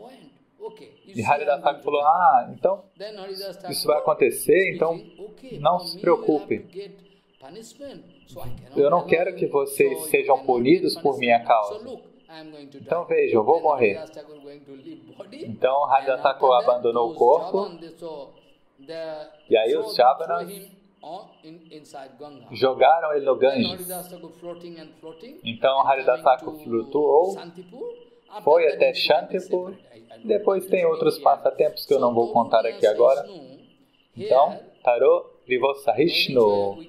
E Haridas Thakur falou: então isso vai acontecer, então não se preocupe. Eu não quero que vocês sejam punidos por minha causa. Então vejam, eu vou morrer. Então Haridas Thakur abandonou o corpo. E aí os Javanas jogaram ele no Ganges. Então Haridas Thakur flutuou, foi até Shantipur. Depois tem outros passatempos que eu não vou contar aqui agora. Então, Tarori Vasahishnu.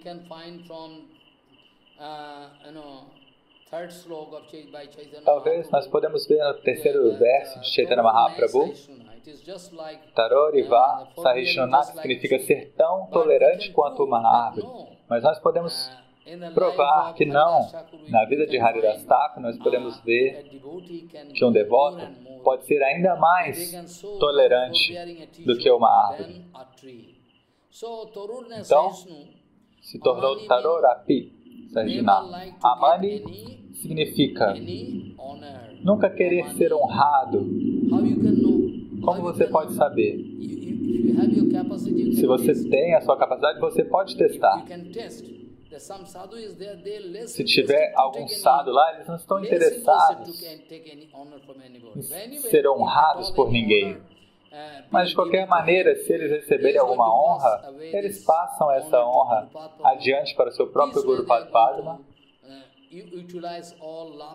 Talvez nós podemos ver no terceiro verso de Chaitanya Mahaprabhu, Taroriva Sahishuna, que significa ser tão tolerante quanto uma árvore. Mas nós podemos provar que não. Na vida de Haridas Thakur, nós podemos ver que um devoto pode ser ainda mais tolerante do que uma árvore. Então, se tornou Tarorapi Sahishuna. Amani significa nunca querer ser honrado. Como você pode saber? Se você tem a sua capacidade, você pode testar. Se tiver algum sadhu lá, eles não estão interessados em ser honrados por ninguém. Mas, de qualquer maneira, se eles receberem alguma honra, eles passam essa honra adiante para o seu próprio Guru Padma.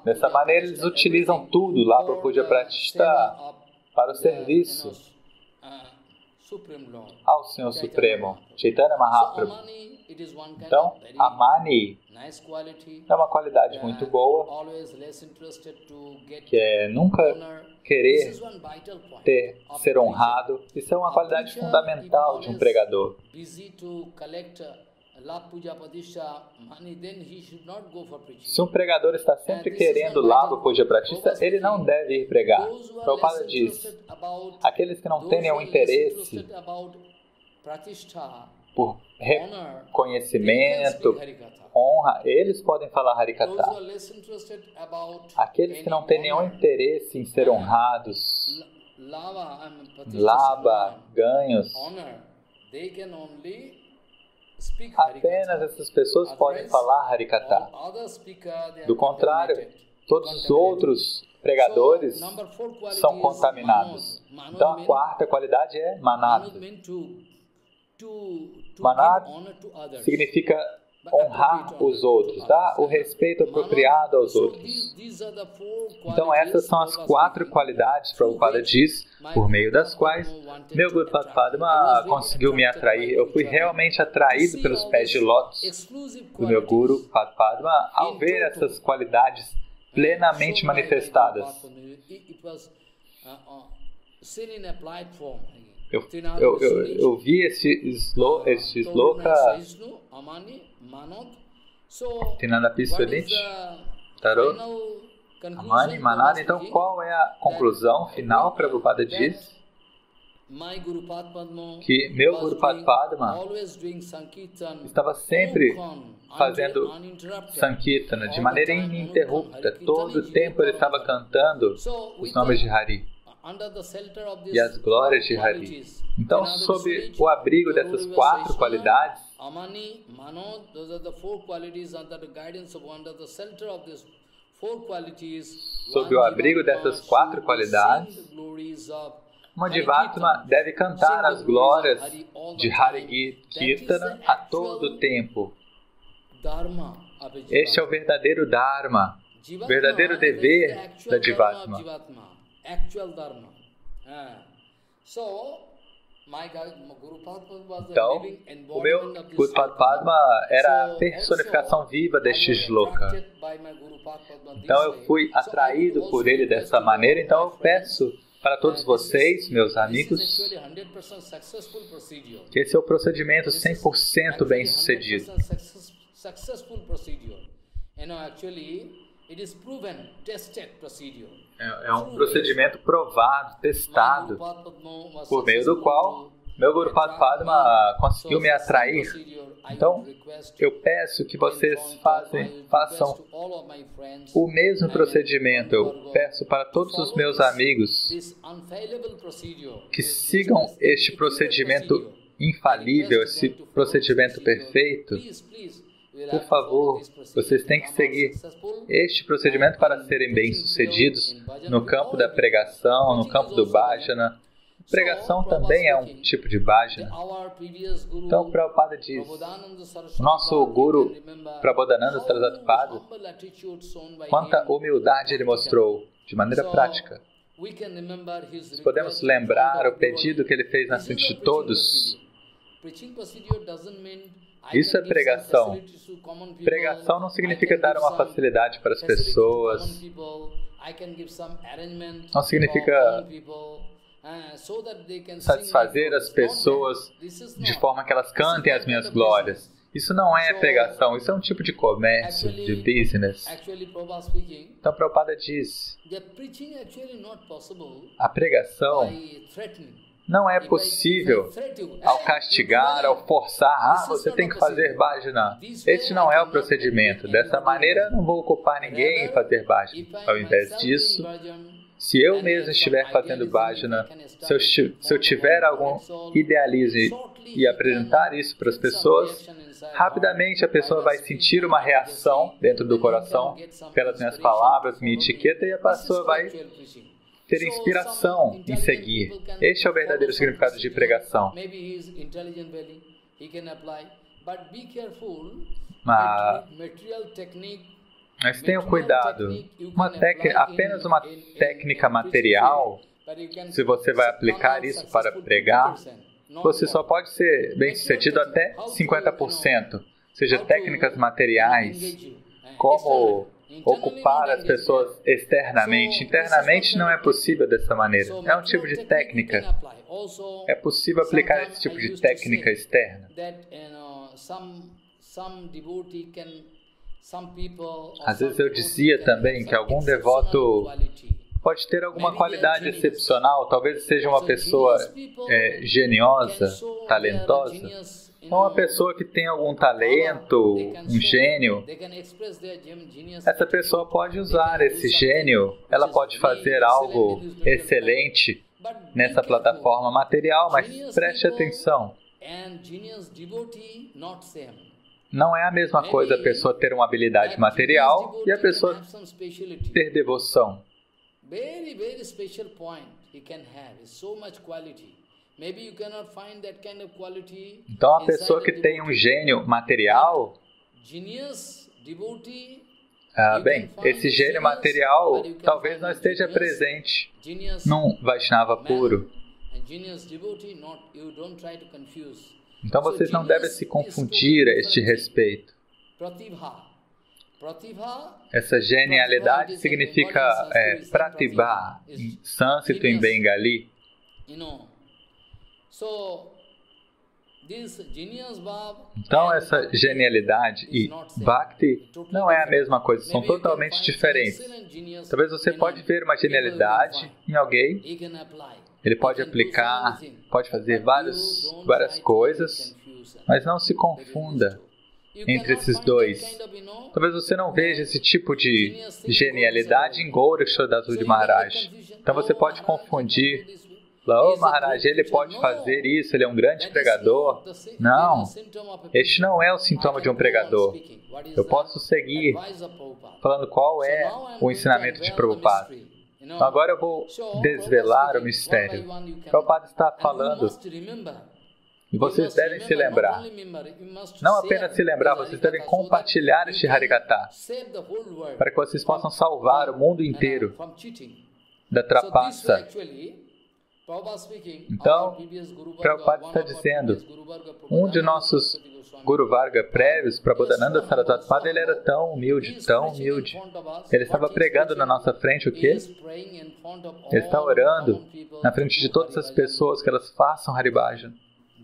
Dessa maneira, eles utilizam tudo lá para o Puja Pratishta para o serviço ao Senhor Supremo, Chaitanya Mahaprabhu. Então, a Mani é uma qualidade muito boa, que é nunca querer ser honrado. Isso é uma qualidade fundamental de um pregador. Se um pregador está sempre querendo Lava Puja Pratishta, ele não deve ir pregar. Prabhupada diz, aqueles que não têm nenhum interesse por reconhecimento, honra, eles podem falar Harikatha. Aqueles que não têm nenhum interesse em ser honrados, lava, ganhos, apenas essas pessoas podem falar Harikatha. Do contrário, todos os outros pregadores são contaminados. Então a quarta qualidade é Manad. Manad significa honrar os outros, dar o respeito apropriado aos outros. Então essas são as 4 qualidades, Prabhupada diz, por meio das quais meu Guru Padma conseguiu me atrair. Eu fui realmente atraído pelos pés de lótus do meu Guru Padma ao ver essas qualidades plenamente manifestadas. Eu vi esse sloka Tinanapi Swadich Tarot Amani Manada. Então qual é a conclusão final? Prabhupada diz que meu Guru Padma estava sempre fazendo Sankirtana de maneira ininterrupta. Todo o tempo ele estava cantando os nomes de Hari e as glórias de Hari. Então, sob o abrigo dessas 4 qualidades, sob o abrigo dessas 4 qualidades, uma Jivatma deve cantar as glórias de Hari Kirtana a todo tempo. Este é o verdadeiro Dharma, o verdadeiro dever da Jivatma. Então, o meu Guru Padma era a personificação viva deste shloka. Então eu fui atraído por ele dessa maneira. Então eu peço para todos vocês, meus amigos, que esse é o procedimento 100% bem sucedido. É um procedimento provado, testado, por meio do qual meu Guru Padma conseguiu me atrair. Então, eu peço que vocês façam o mesmo procedimento. Eu peço para todos os meus amigos que sigam este procedimento infalível, esse procedimento perfeito. Por favor, vocês têm que seguir este procedimento para serem bem-sucedidos no campo da pregação, no campo do bhajana. Pregação também é um tipo de bhajana. Então, Prabhupada diz, o nosso Guru Prabodhananda Saraswati Pada, quanta humildade ele mostrou de maneira prática. Nós podemos lembrar o pedido que ele fez na frente de todos. Isso é pregação. Pregação não significa dar uma facilidade para as pessoas, não significa satisfazer as pessoas de forma que elas cantem as minhas glórias. Isso não é pregação, isso é um tipo de comércio, de business. Então, Prabhupada diz, a pregação não é possível ao castigar, ao forçar, você tem que fazer bhajana. Este não é o procedimento. Dessa maneira, eu não vou ocupar ninguém em fazer bhajana. Ao invés disso, se eu mesmo estiver fazendo bhajana, se eu tiver algum idealismo e apresentar isso para as pessoas, rapidamente a pessoa vai sentir uma reação dentro do coração pelas minhas palavras, minha etiqueta, e a pessoa vai ter inspiração em seguir. Este é o verdadeiro significado de pregação. Mas tenham cuidado. Apenas uma técnica material, se você vai aplicar isso para pregar, você só pode ser bem-sucedido até 50%. Ou seja, técnicas materiais, como ocupar as pessoas externamente. Internamente não é possível dessa maneira. É um tipo de técnica. É possível aplicar esse tipo de técnica externa. Às vezes eu dizia também que algum devoto pode ter alguma qualidade excepcional, talvez seja uma pessoa geniosa, talentosa. Uma pessoa que tem algum talento, um gênio, essa pessoa pode usar esse gênio, ela pode fazer algo excelente nessa plataforma material, mas preste atenção. Não é a mesma coisa a pessoa ter uma habilidade material e a pessoa ter devoção. Então, a pessoa que tem um gênio material, esse gênio material talvez não esteja presente num Vaishnava puro. Então, vocês não devem se confundir a este respeito. Essa genialidade significa pratibha, em sânscrito e em bengali. Então, essa genialidade e bhakti não é a mesma coisa, são totalmente diferentes. Talvez você pode ver uma genialidade em alguém, ele pode aplicar, pode fazer várias coisas, mas não se confunda entre esses dois. Talvez você não veja esse tipo de genialidade em Gauranga Dasudi Maharaj. Então você pode confundir. Maharaj, ele pode fazer isso, ele é um grande pregador. Não, este não é o sintoma de um pregador. Eu posso seguir falando qual é o ensinamento de Prabhupada. Então agora eu vou desvelar o mistério. Prabhupada está falando, e vocês devem se lembrar. Não apenas se lembrar, vocês devem compartilhar este Harikatha, para que vocês possam salvar o mundo inteiro da trapaça. Então, Prabhupada está dizendo, um de nossos Guru Varga prévios, Prabodhananda Saraswati Pada, ele era tão humilde. Ele estava pregando na nossa frente o quê? Ele está orando na frente de todas as pessoas que elas façam Haribhajan.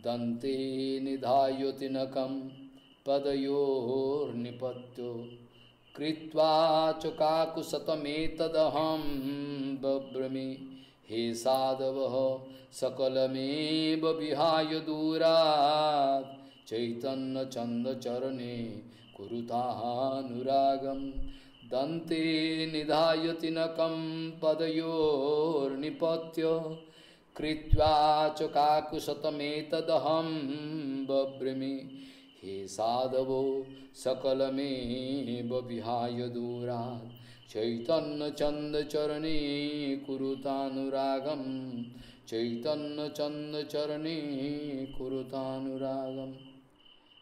Dante nidhayotinakam padayor nipatyo kritva chokaku satametadaham babrami he sadavaha sakalameva vihaya durat chaitanya chanda charane kurutahanuragam Dante nidhayotinakam padayor nipatyo Kritva chokaku satametadaham babrami he sadavo sakalame babhihaya durat chaitanya chanda charane kurutanuragam chaitanya chanda charane kurutanuragam.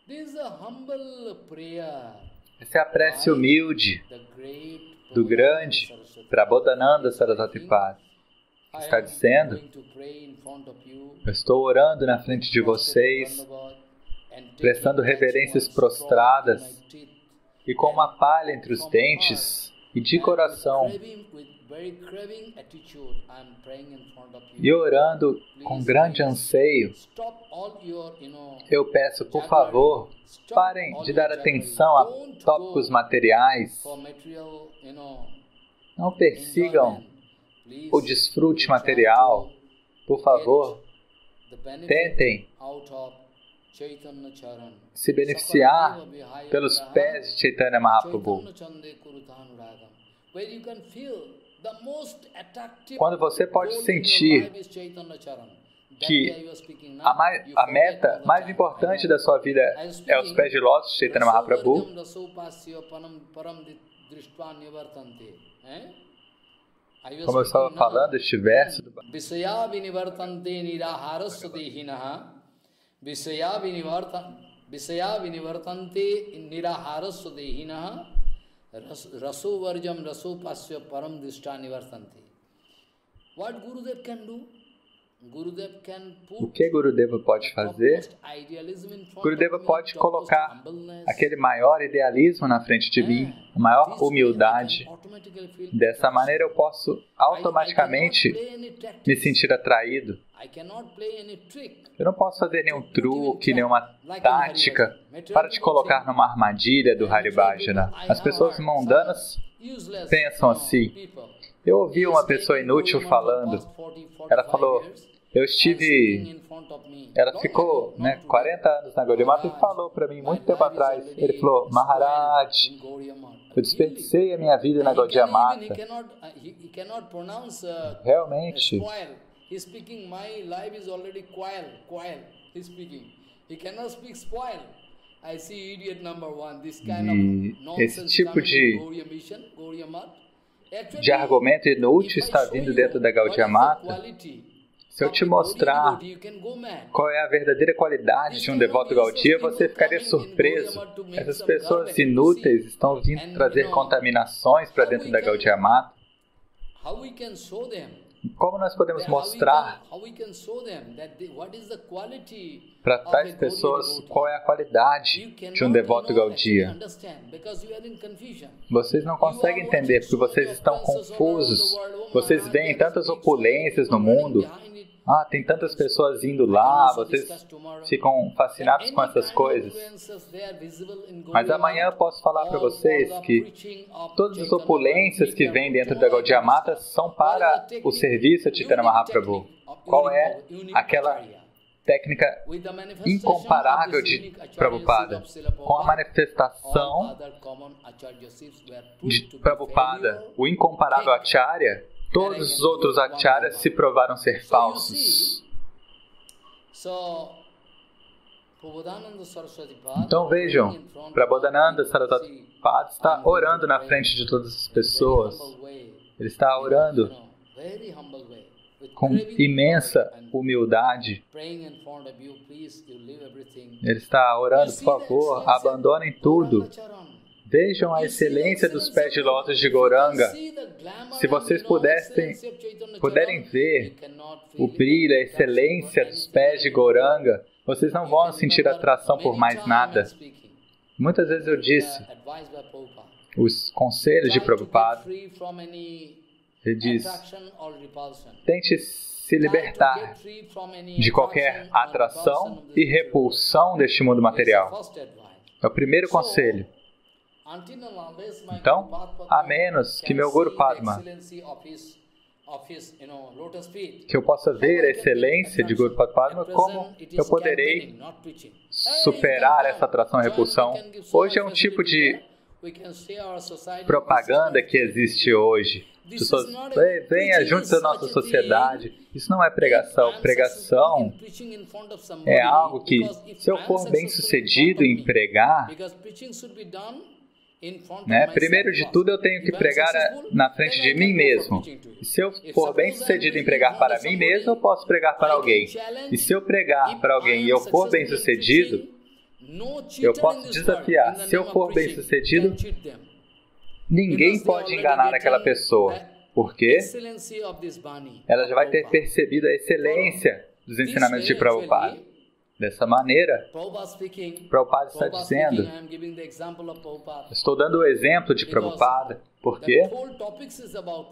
This is a humble prayer. Essa é a prece humilde do grande Prabodhananda Saraswati Pada. Está dizendo, eu estou orando na frente de vocês prestando reverências prostradas e com uma palha entre os dentes e de coração, e orando com grande anseio, eu peço, por favor, parem de dar atenção a tópicos materiais, não persigam o desfrute material, por favor, tentem se beneficiar pelos pés de Chaitanya Mahaprabhu. Quando você pode sentir que a meta mais importante da sua vida é os pés de lótus de Chaitanya Mahaprabhu, como eu estava falando, este verso do Rasovarjam rasopasya param dishta nivartante. What Gurudev can do? O que Gurudeva pode fazer? Gurudeva pode colocar aquele maior idealismo na frente de mim, a maior humildade. Dessa maneira eu posso automaticamente me sentir atraído. Eu não posso fazer nenhum truque, nenhuma tática para te colocar numa armadilha do Haribhajana. As pessoas mundanas pensam assim. Eu ouvi uma pessoa inútil falando. Ela falou, ela ficou 40 anos na Gaudiya Mata e falou para mim muito tempo atrás. Ele falou, Maharaj, eu desperdicei a minha vida na Gaudiya Mata. Realmente. E esse tipo de argumento inútil está vindo dentro da Gaudiya Mata. Se eu te mostrar qual é a verdadeira qualidade de um devoto Gaudiya, você ficaria surpreso. Essas pessoas inúteis estão vindo trazer contaminações para dentro da Gaudiya Mata. Como nós podemos mostrar para tais pessoas qual é a qualidade de um devoto Gaudiya? Vocês não conseguem entender porque vocês estão confusos. Vocês veem tantas opulências no mundo. Tem tantas pessoas indo lá, vocês ficam fascinados com essas coisas. Mas amanhã eu posso falar para vocês que todas as opulências que vêm dentro da Gaudiya Mata são para o serviço de Chaitanya Mahaprabhu. Qual é aquela técnica incomparável de Prabhupada? Com a manifestação de Prabhupada, o incomparável Acharya, todos os outros acharyas se provaram ser falsos. Então vejam, Prabodhananda Saraswati Pada está orando na frente de todas as pessoas. Ele está orando com imensa humildade. Ele está orando, por favor, abandonem tudo. Vejam a excelência dos pés de lótus de Gauranga. Se vocês puderem ver o brilho, a excelência dos pés de Gauranga, vocês não vão sentir atração por mais nada. Muitas vezes eu disse, os conselhos de Prabhupada, ele diz, tente se libertar de qualquer atração e repulsão deste mundo material. É o primeiro conselho. Então, a menos que meu Guru Padma, que eu possa ver a excelência de Guru Padma, como eu poderei superar essa atração e repulsão? Hoje é um tipo de propaganda que existe hoje. Pessoas, venha junto da nossa sociedade. Isso não é pregação. Pregação é algo que, se eu for bem sucedido em pregar, primeiro de tudo eu tenho que pregar na frente de mim mesmo. E se eu for bem sucedido em pregar para mim mesmo, eu posso pregar para alguém. E se eu pregar para alguém e eu for bem sucedido, eu posso desafiar. Se eu for bem sucedido, ninguém pode enganar aquela pessoa. Porque ela já vai ter percebido a excelência dos ensinamentos de Prabhupada. Dessa maneira, Prabhupada está dizendo, estou dando o exemplo de Prabhupada, porque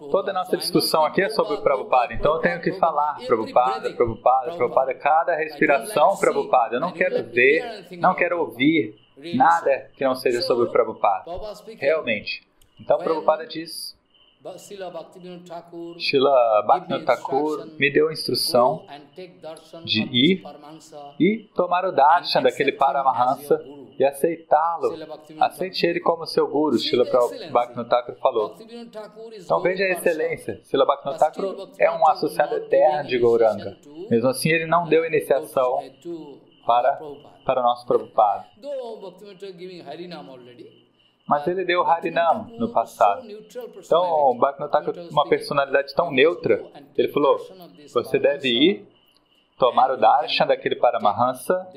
toda a nossa discussão aqui é sobre Prabhupada, então eu tenho que falar Prabhupada, Prabhupada, Prabhupada, cada respiração Prabhupada. Eu não quero ver, não quero ouvir nada que não seja sobre Prabhupada, realmente. Então Prabhupada diz, Srila Bhaktivinoda Thakur me deu a instrução de ir e tomar o darshan daquele Paramahansa e aceitá-lo. Aceite ele como seu guru, Srila Bhaktivinoda Thakur falou. Então veja a excelência. Srila Bhaktivinoda Thakur é um associado eterno de Gauranga. Mesmo assim, ele não deu iniciação para o nosso Prabhupada. Mas ele deu Harinam no passado. Então, o Bhaktivinoda Thakur, uma personalidade tão neutra, ele falou, você deve ir, tomar o darshan daquele Paramahansa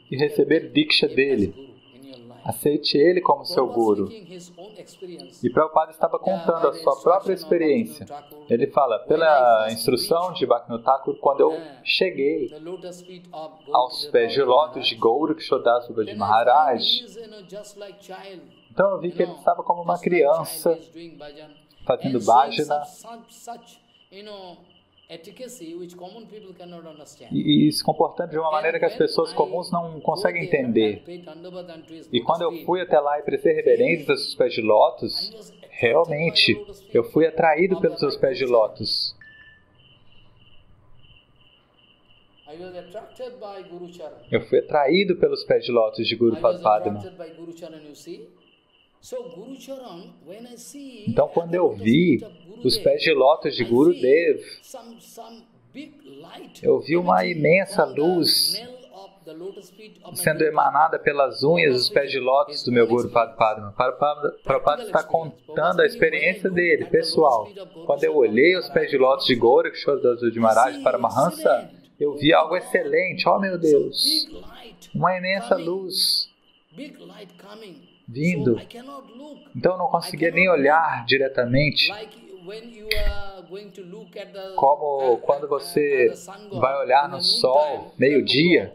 e receber Diksha dele. Aceite ele como seu guru. E Prabhupada estava contando a sua própria experiência. Ele fala, pela instrução de Bhaktivinoda Thakur, quando eu cheguei aos pés de lótus de Gaurakshodas Babaji Maharaj, então eu vi que ele estava como uma criança fazendo bhajana e se comportando de uma maneira que as pessoas comuns não conseguem entender. E quando eu fui até lá e prestei reverências aos seus pés de lótus, realmente eu fui atraído pelos seus pés de lótus. Eu fui atraído pelos pés de lótus de Guru Padma. Então, quando eu vi os pés de lótus de Gurudev, eu vi uma imensa luz sendo emanada pelas unhas dos pés de lótus do meu Guru Padma. Prabhupada está contando a experiência dele, pessoal. Quando eu olhei os pés de lótus de Gaurakshodas Babaji Maharaj Paramahansa, eu vi algo excelente. Oh, meu Deus! Uma imensa luz vindo. Então eu não conseguia nem olhar diretamente. Como quando você vai olhar no sol, meio-dia,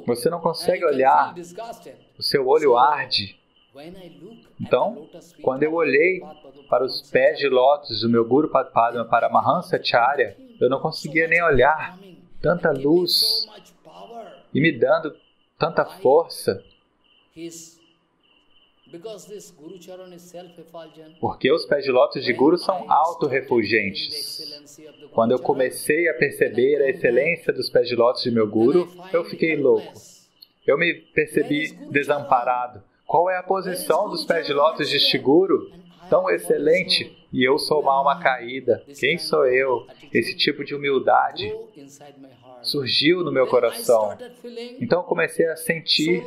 você não consegue olhar, o seu olho arde. Então, quando eu olhei para os pés de lótus do meu Guru Padma Paramahansa Acharya, eu não conseguia nem olhar, tanta luz e me dando tanta força. Porque os pés de lótus de Guru são autorrefulgentes. Quando eu comecei a perceber a excelência dos pés de lótus de meu Guru, eu fiquei louco. Eu me percebi desamparado. Qual é a posição dos pés de lótus deste Guru? Tão excelente, e eu sou uma alma caída. Quem sou eu? Esse tipo de humildade surgiu no meu coração. Então eu comecei a sentir.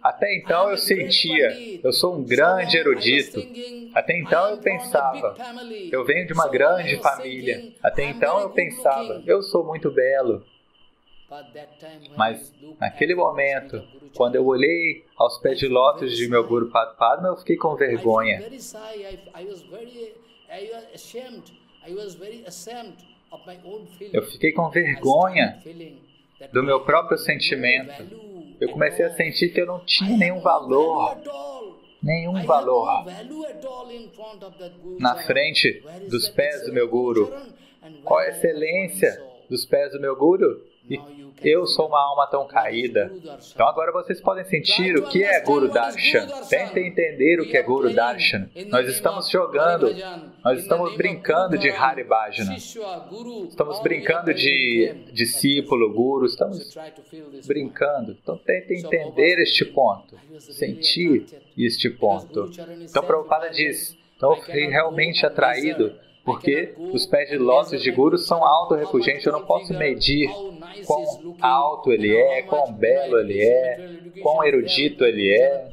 Até então eu sentia, eu sou um grande erudito. Até então eu pensava, eu venho de uma grande família. Até então eu pensava, eu sou muito belo. Mas naquele momento, quando eu olhei aos pés de lótus de meu Guru Padma, eu fiquei com vergonha. Eu fiquei com vergonha do meu próprio sentimento. Eu comecei a sentir que eu não tinha nenhum valor na frente dos pés do meu Guru. Qual a excelência dos pés do meu Guru? E eu sou uma alma tão caída. Então agora vocês podem sentir o que é Guru Darshan. Tentem entender o que é Guru Darshan. Nós estamos jogando, nós estamos brincando de Hari Bhajana. Estamos brincando de discípulo, Guru, estamos brincando. Então tentem entender este ponto, sentir este ponto. Então Prabhupada diz, então eu fui realmente atraído, porque os pés de lótus de Guru são autorrefulgentes. Eu não posso medir quão alto ele é, quão belo ele é, quão erudito ele é.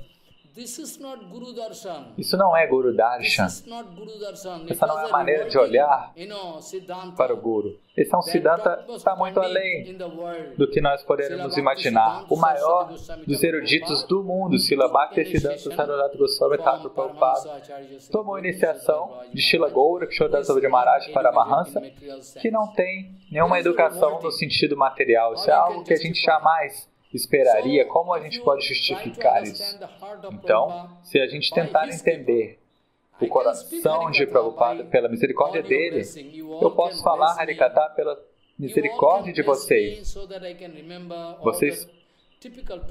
Isso não é Guru Darshan. Essa não é a maneira de olhar para o Guru. Esse é um Siddhanta que está muito além do que nós poderemos imaginar. O maior dos eruditos do mundo, Srila Bhaktisiddhanta Saraswati Goswami Thakur Prabhupada, tomou iniciação de Srila Gaura Kishora Maharaj Paramahansa, que não tem nenhuma educação no sentido material. Isso é algo que a gente jamais esperaria. Como a gente pode justificar isso? Então, se a gente tentar entender o coração de Prabhupada pela misericórdia dele, eu posso falar Harikatha pela misericórdia de vocês. Vocês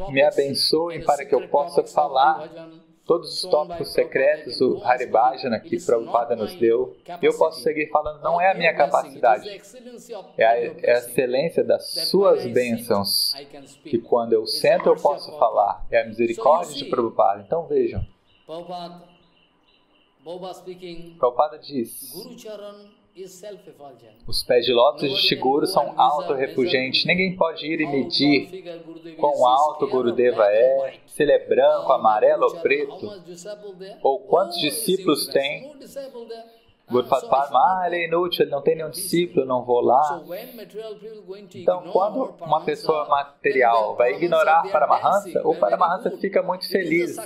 me abençoem para que eu possa falar todos os tópicos secretos do Haribhajana que Prabhupada nos deu. Eu posso seguir falando, não é a minha capacidade, é a excelência das suas bênçãos, que quando eu sento eu posso falar, é a misericórdia de Prabhupada. Então vejam, Prabhupada diz, os pés de lótus de Shiguru são autorrefugentes. Ninguém pode ir e medir quão alto Gurudeva é, se ele é branco, amarelo ou preto, ou quantos discípulos tem. Gurupad Padma, ele é inútil, ele não tem nenhum discípulo, eu não vou lá. Então, quando uma pessoa material vai ignorar Paramahansa, o Paramahansa fica muito feliz.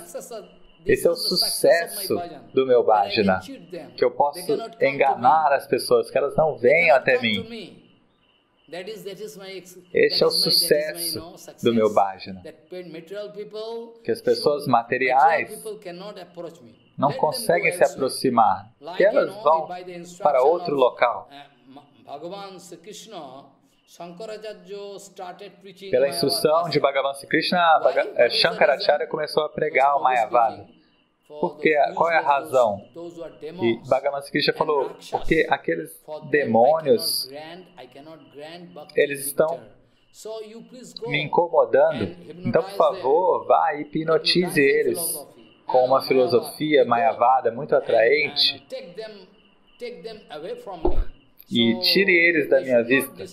Esse é o sucesso do meu bhajana, que eu posso enganar as pessoas, que elas não venham até mim. Este é o sucesso do meu bhajana, que as pessoas materiais não conseguem se aproximar, que elas vão para outro local. Pela instrução de Bhagavan Sri Krishna, Shankaracharya começou a pregar o Mayavada. Qual é a razão? E Bhagavan Sri Krishna falou, porque aqueles demônios, eles estão me incomodando. Então, por favor, vá e hipnotize eles com uma filosofia Mayavada muito atraente e tire eles da minha vista.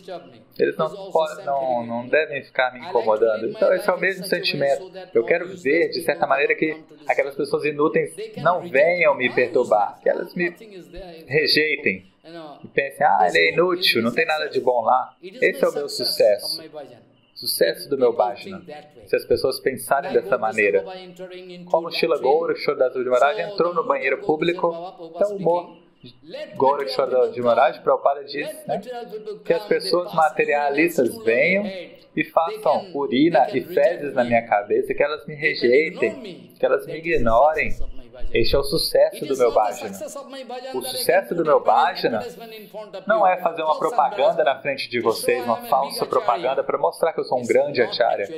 Eles não devem ficar me incomodando. Então, esse é o mesmo sentimento. Eu quero ver, de certa maneira, que aquelas pessoas inúteis não venham me perturbar, que elas me rejeitem e pensem, ele é inútil, não tem nada de bom lá. Esse é o meu sucesso. Sucesso do meu bhajana. Se as pessoas pensarem dessa maneira. Como Srila Gaura Kishora Maharaj entrou no banheiro público, então o Gaura Kishora Maharaj, Prabhupada diz, que as pessoas materialistas venham e façam urina e fezes na minha cabeça, que elas me rejeitem, que elas me ignorem. Este é o sucesso do meu bhajana. O sucesso do meu bhajana não é fazer uma propaganda na frente de vocês, uma falsa propaganda para mostrar que eu sou um grande acharya.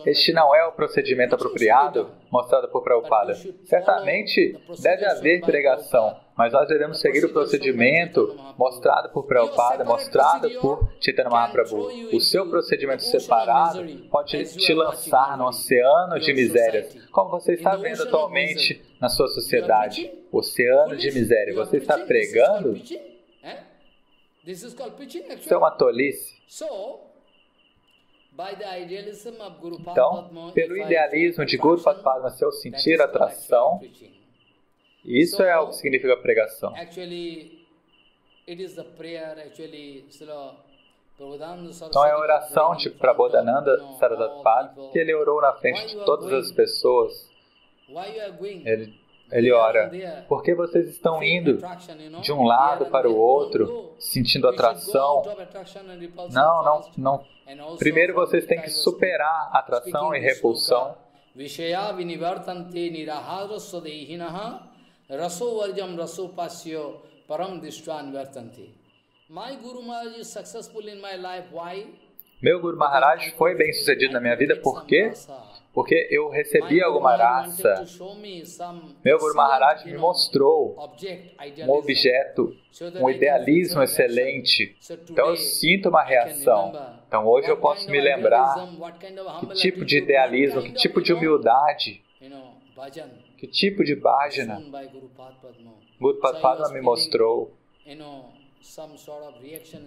Este não é o procedimento apropriado mostrado por Prabhupada. Certamente deve haver pregação, mas nós devemos seguir o procedimento mostrado por Prabhupada, mostrado por Chaitanya Mahaprabhu. O seu procedimento separado pode te lançar no oceano de misérias, como você está vendo atualmente na sua sociedade. Oceano de miséria. Você está pregando? Isso é uma tolice. Então, pelo idealismo de Gurupad Padma, se eu sentir atração, isso é o que significa pregação. Então é a oração de Prabodhananda Saraswati Padma, que ele orou na frente de todas as pessoas. Ele ora, por que vocês estão indo de um lado para o outro, sentindo atração? Não. Primeiro vocês têm que superar atração e repulsão. Meu Guru Maharaj foi bem sucedido na minha vida, por quê? Porque eu recebi alguma raça. Meu Guru Maharaj me mostrou um objeto, um idealismo excelente. Então eu sinto uma reação. Então hoje eu posso me lembrar que tipo de idealismo, que tipo de humildade, que tipo de bhajana Gurupad Padma me mostrou.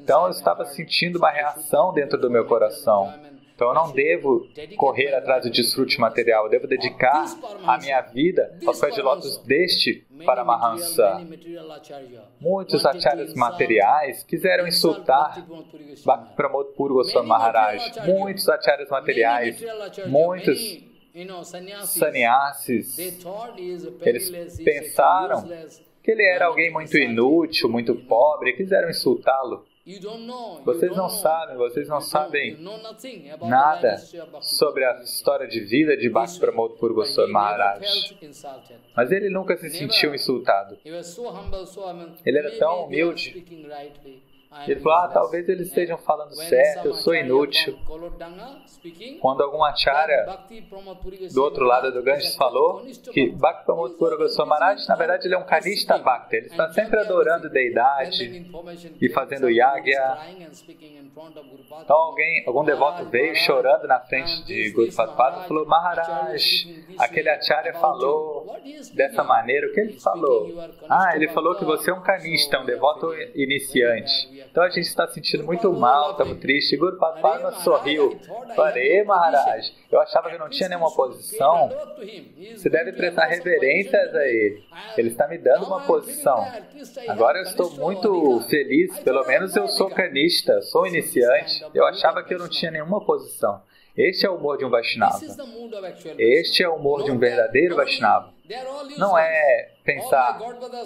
Então eu estava sentindo uma reação dentro do meu coração. Então eu não devo correr atrás do desfrute material, eu devo dedicar a minha vida aos pés de lótus deste Paramahansa. Muitos acharyas materiais quiseram insultar Bhakti-Pramod Puri Goswami Maharaj. Muitos acharyas materiais, muitos sannyasis, eles pensaram que ele era alguém muito inútil, muito pobre, e quiseram insultá-lo. Vocês não sabem nada sobre a história de vida de Bhakti-Pramod Puri Goswami Maharaj. Mas ele nunca se sentiu insultado. Ele era tão humilde. Ele falou, talvez eles estejam falando certo, eu sou inútil. Quando algum acharya do outro lado do Ganges falou que Bhakti-Pramod Puri Goswami Maharaj, na verdade, ele é um Kanishta Bhakta. Ele está sempre adorando deidade e fazendo yagya. Então algum devoto veio chorando na frente de Guru Padma e falou, Maharaj, aquele acharya falou dessa maneira. O que ele falou? Ele falou que você é um Kanishta, um devoto iniciante. Então a gente está sentindo muito mal, estamos tristes. Guru Padma sorriu. Falei, Maharaj, eu achava que não tinha nenhuma posição. Você deve prestar reverências a ele. Ele está me dando uma posição. Agora eu estou muito feliz, pelo menos eu sou Kanishta, sou iniciante. Eu achava que eu não tinha nenhuma posição. Este é o humor de um Vaishnava. Este é o humor de um verdadeiro Vaishnava. Não é pensar,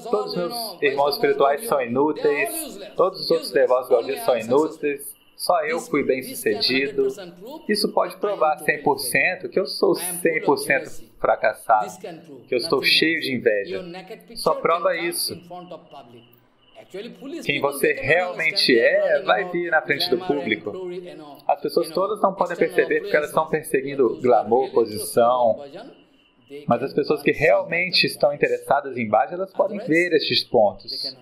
todos os meus irmãos espirituais são inúteis, todos os outros devotos gaudias são inúteis, só eu fui bem sucedido. Isso pode provar 100% que eu sou 100% fracassado, que eu estou cheio de inveja. Só prova isso. Quem você realmente vai vir na frente do público. As pessoas todas não podem perceber porque elas estão perseguindo glamour, posição. Mas as pessoas que realmente estão interessadas em bhajan, elas podem ver estes pontos.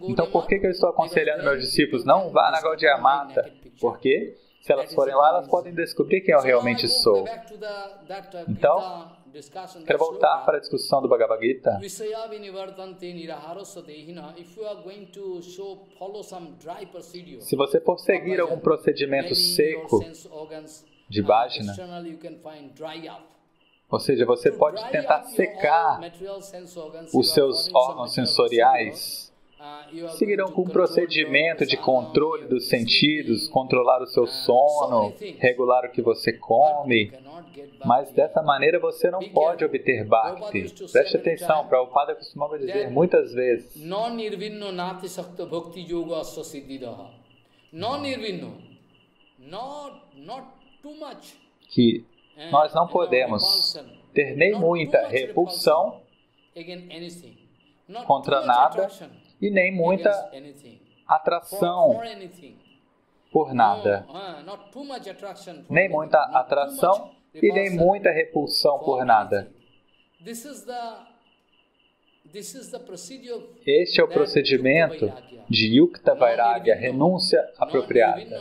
Então por que eu estou aconselhando meus discípulos? Não vá na Gaudiya Mata. Porque se elas forem lá, elas podem descobrir quem eu realmente sou. Então, quero voltar para a discussão do Bhagavad Gita. Se você for seguir algum procedimento seco de bhajana, ou seja, você pode tentar secar os seus órgãos sensoriais. Seguirão com um procedimento de controle dos sentidos, controlar o seu sono, regular o que você come. Mas dessa maneira você não pode obter Bhakti. Preste atenção, Prabhupada costumava dizer muitas vezes. Que nós não podemos ter nem muita repulsão contra nada e nem muita atração por nada. Nem muita atração e nem muita repulsão por nada. Este é o procedimento de Yukta Vairagya, renúncia apropriada.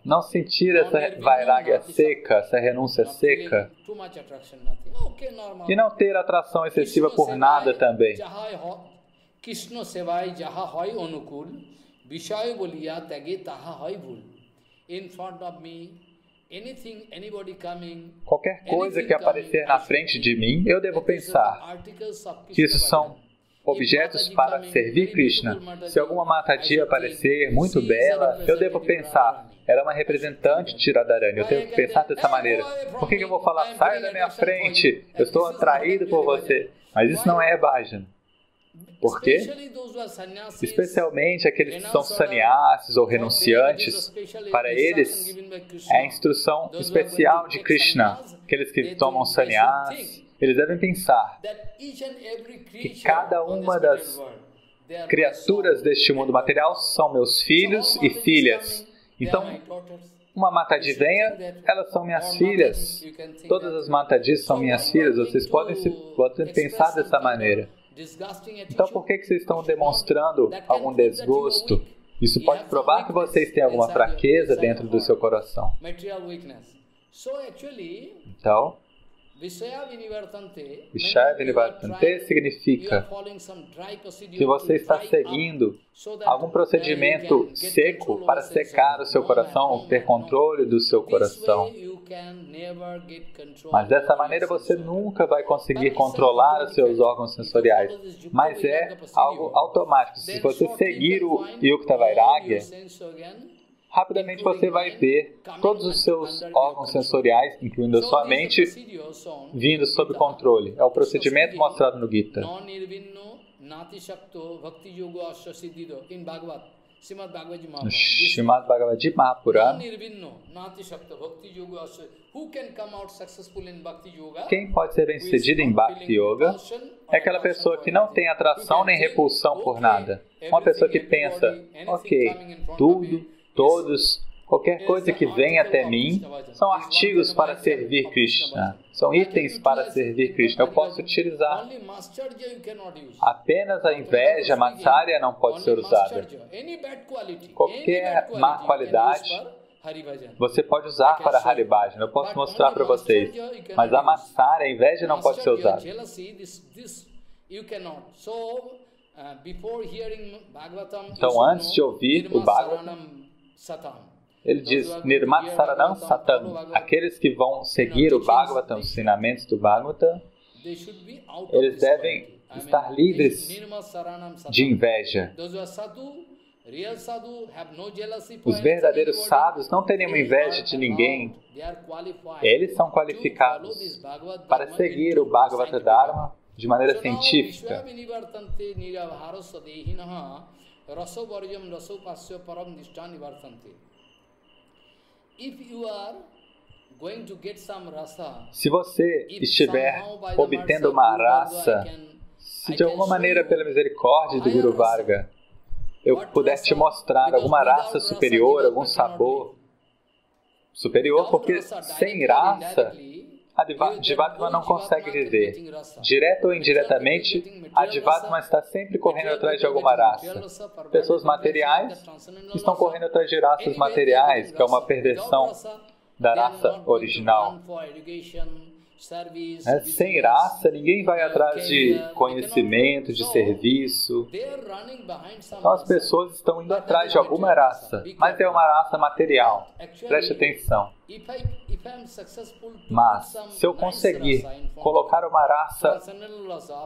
Não sentir essa Vairagya seca, essa renúncia seca. E não ter atração excessiva por nada também. Qualquer coisa que aparecer na frente de mim, eu devo pensar que isso são objetos para servir Krishna. Se alguma Mataji aparecer muito bela, eu devo pensar, ela é uma representante de Radharani. Eu tenho que pensar dessa maneira. Por que eu vou falar, saia da minha frente, eu estou atraído por você? Mas isso não é bhajana. Por quê? Especialmente aqueles que são sannyasis ou renunciantes, para eles é a instrução especial de Krishna. Aqueles que tomam sannyas, eles devem pensar que cada uma das criaturas deste mundo material são meus filhos e filhas. Então, uma Mataji venha, elas são minhas filhas. Todas as Matajis são minhas filhas. Vocês podem pensar dessa maneira. Então, por que vocês estão demonstrando algum desgosto Isso pode provar que vocês têm alguma fraqueza dentro do seu coração. Então, Vishaya Vinivartante significa que você está seguindo algum procedimento seco para secar o seu coração, ter controle do seu coração. Mas dessa maneira você nunca vai conseguir controlar os seus órgãos sensoriais. Mas é algo automático. Se você seguir o Yukta Vairagya, rapidamente você vai ver todos os seus órgãos sensoriais, incluindo a sua mente, vindo sob controle. É o procedimento mostrado no Gita. No Srimad Bhagavad Mahapurana, quem pode ser bem-sucedido em Bhakti Yoga é aquela pessoa que não tem atração nem repulsão por nada. Uma pessoa que pensa, ok, tudo, todos, qualquer coisa que vem até mim são artigos para servir Krishna. São itens para servir Krishna. Eu posso utilizar. Apenas a inveja, a matsarya não pode ser usada. Qualquer má qualidade você pode usar para Haribhajana. Eu posso mostrar para vocês. Mas a matsarya, a inveja não pode ser usada. Então, antes de ouvir o Bhagavatam, ele diz, Nirmat Saranam Satam, aqueles que vão seguir o Bhagavatam, os ensinamentos do Bhagavatam, eles devem estar livres de inveja. Os verdadeiros sadhus não têm nenhuma inveja de ninguém. Eles são qualificados para seguir o Bhagavata Dharma de maneira científica. Se você estiver obtendo uma rasa, se de alguma maneira, pela misericórdia do Guru Varga, eu puder te mostrar alguma raça superior, algum sabor superior, porque sem raça, a Jivatma não consegue viver. Direto ou indiretamente, a Jivatma está sempre correndo atrás de alguma raça. Pessoas materiais estão correndo atrás de raças materiais, que é uma perversão da raça original. Sem raça, ninguém vai atrás de conhecimento, de serviço. Então as pessoas estão indo atrás de alguma raça, mas é uma raça material. Preste atenção. Mas, se eu conseguir colocar uma raça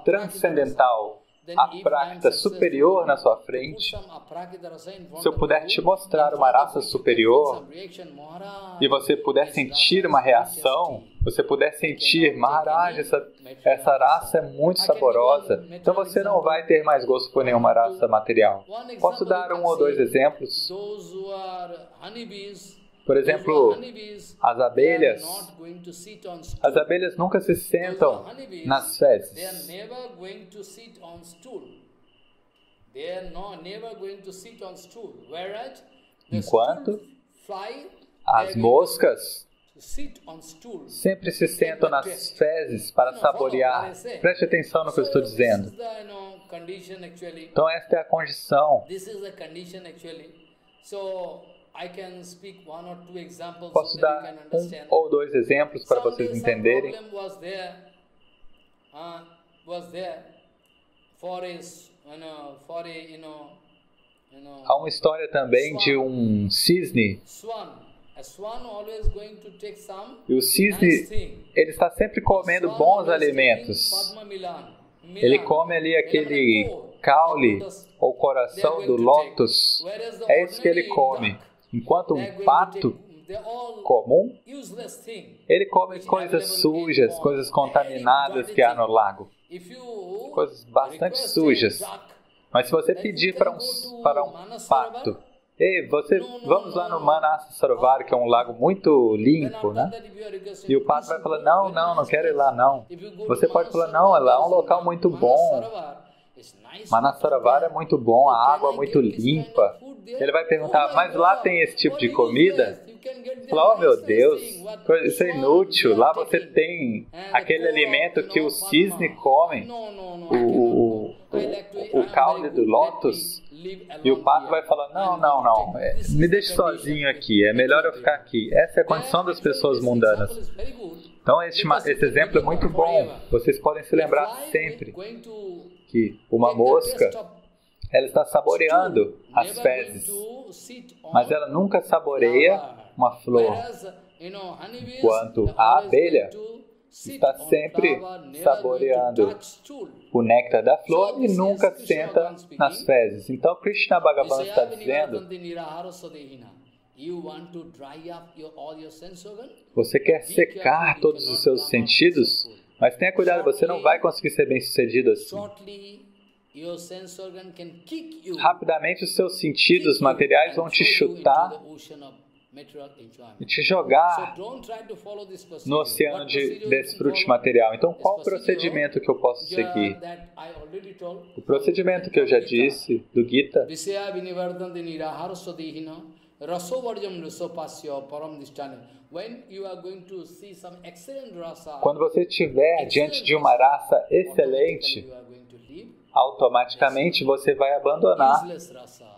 transcendental, aprákrita superior na sua frente, se eu puder te mostrar uma raça superior e você puder sentir uma reação, você puder sentir, Maharaj, essa raça é muito saborosa, então você não vai ter mais gosto por nenhuma raça material. Posso dar um ou dois exemplos? Por exemplo, as abelhas nunca se sentam nas fezes. Enquanto as moscas sempre se sentam nas fezes para saborear. Preste atenção no que eu estou dizendo. Então esta é a condição. Posso dar um ou dois exemplos para vocês entenderem. Há uma história também de um cisne. E o cisne, ele está sempre comendo bons alimentos. Ele come ali aquele caule ou coração do lótus. É isso que ele come. Enquanto um pato comum, ele come coisas sujas, coisas contaminadas que há no lago. Coisas bastante sujas. Mas se você pedir para um pato, ei, vamos lá no Manasa Sarovar, que é um lago muito limpo, né? E o pato vai falar, não quero ir lá, não. Você pode falar, não, lá é um local muito bom. Manasa Sarovar é muito bom, a água é muito limpa. Ele vai perguntar, mas lá tem esse tipo de comida? Fala, oh meu Deus, isso é inútil. Lá você tem aquele alimento que o cisne come. o caule do lótus, e o pato vai falar, não, me deixe sozinho aqui, é melhor eu ficar aqui. Essa é a condição das pessoas mundanas. Então esse exemplo é muito bom. Vocês podem se lembrar sempre que uma mosca, ela está saboreando as fezes, mas ela nunca saboreia uma flor, enquanto a abelha está sempre saboreando o néctar da flor e nunca senta nas fezes. Então Krishna Bhagavan está dizendo, você quer secar todos os seus sentidos, mas tenha cuidado, você não vai conseguir ser bem sucedido assim. Rapidamente os seus sentidos materiais vão te chutar e te jogar no oceano de desfrute material. Então, qual o procedimento que eu posso seguir? O procedimento que eu já disse do Gita. Quando você estiver diante de uma raça excelente, automaticamente você vai abandonar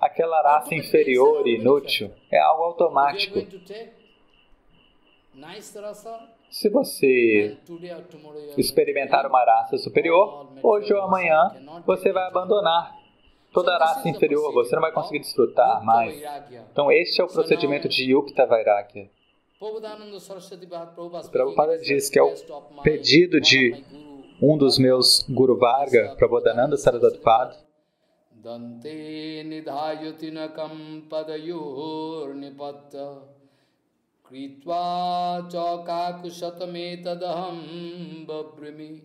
aquela raça inferior e inútil. É algo automático. Se você experimentar uma raça superior, hoje ou amanhã você vai abandonar toda a raça inferior, você não vai conseguir desfrutar mais. Então este é o procedimento de Yukta Vairagya. Prabhupada diz que é o pedido de um dos meus Guru Varga, Prabodhananda Saraswati Pada, Dante nidhayatinakam padayor nipatta kritva chakakushatamedaham babrimi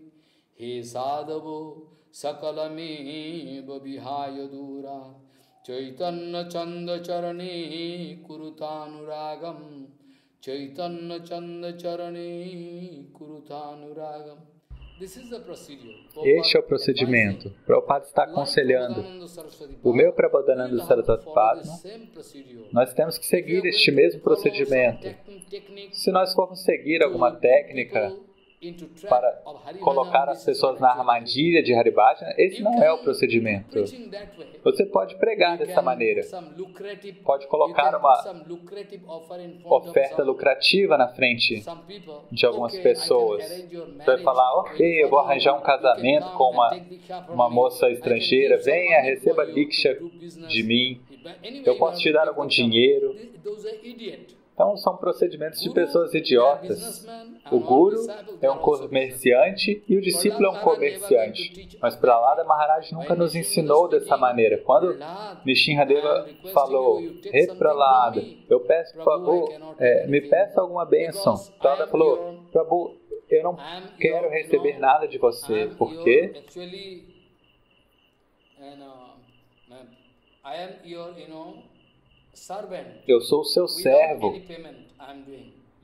he sadavo sakalame babihaya dura chaitanya chanda charane kurutanuragam chaitanya chanda charane kurutanuragam. Este é o procedimento. Prabhupada está aconselhando o meu Prabodhananda Saraswati Pada. Nós temos que seguir este mesmo procedimento. Se nós formos seguir alguma técnica para colocar as pessoas na armadilha de Haribhajana, esse não é o procedimento. Você pode pregar dessa maneira. Pode colocar uma oferta lucrativa na frente de algumas pessoas. Você vai falar, ok, eu vou arranjar um casamento com uma moça estrangeira, venha, receba diksha de mim, eu posso te dar algum dinheiro. Então, são procedimentos de pessoas idiotas. O guru é um comerciante e o discípulo é um comerciante. Mas Prahlada Maharaj nunca nos ensinou dessa maneira. Quando Nishinradeva falou, Prahlada, eu peço, por favor, me peça alguma bênção. Prahlada falou, Prabhu, eu não quero receber nada de você. Por quê? Eu sou o seu servo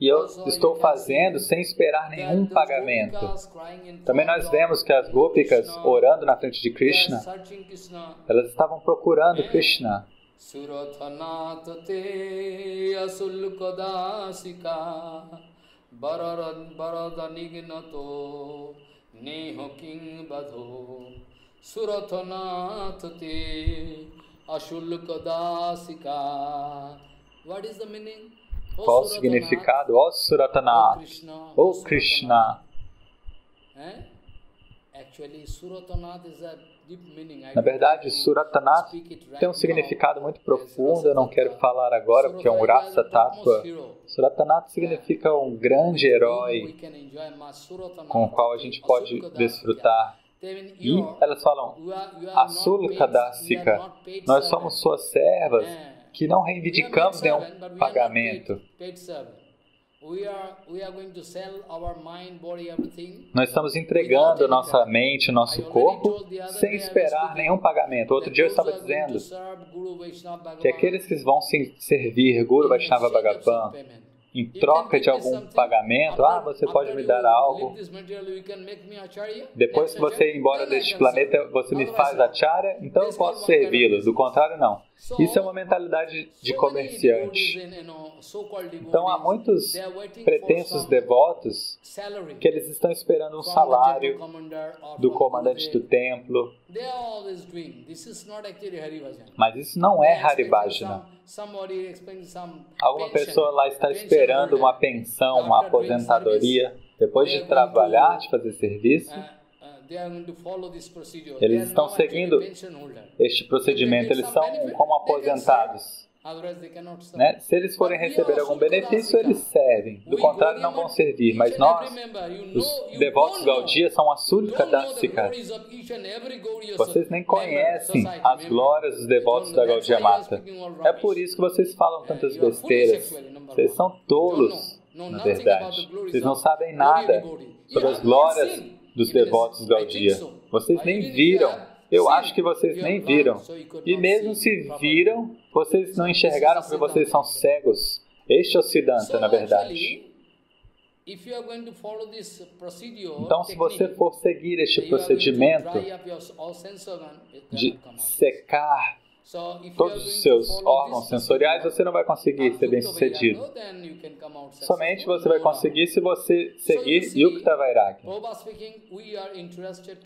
e eu estou fazendo sem esperar nenhum pagamento. Também nós vemos que as gópicas orando na frente de Krishna, elas estavam procurando Krishna. Qual o significado? Ó Suratanath, ó Krishna. Na verdade, Suratanath tem um significado muito profundo, eu não quero falar agora porque é um Rasa Tattva. Suratanath significa um grande herói com o qual a gente pode desfrutar. E elas falam, Asulka Dasika, nós somos suas servas que não reivindicamos nenhum pagamento. Nós estamos entregando nossa mente, nosso corpo, sem esperar nenhum pagamento. Outro dia eu estava dizendo que aqueles que vão servir Guru Vaishnava Bhagavan em troca de algum pagamento, você pode me dar algo. Depois que você ir embora deste planeta, você me faz acharya, então eu posso servi-lo. Do contrário, não. Isso é uma mentalidade de comerciante. Então, há muitos pretensos devotos que eles estão esperando um salário do comandante do templo. Mas isso não é Haribhajana. Alguma pessoa lá está esperando uma pensão, uma aposentadoria, depois de trabalhar, de fazer serviço. Eles estão seguindo este procedimento, eles são como aposentados. Né? Se eles forem receber algum benefício, eles servem. Do contrário, não vão servir. Mas nós, os devotos Gaudiya, são a Sulka Dasika. Vocês nem conhecem as glórias dos devotos da Gaudiya Mata. É por isso que vocês falam tantas besteiras. Vocês são tolos, na verdade. Vocês não sabem nada sobre as glórias dos devotos Gaudiya. Vocês nem viram. Eu acho que vocês nem viram. E mesmo se viram, vocês não enxergaram porque vocês são cegos. Este é o Siddhanta, na verdade. Então, se você for seguir este procedimento de secar todos os seus órgãos sensoriais, você não vai conseguir ser bem-sucedido. Somente você vai conseguir se você seguir Yukta Vairagya.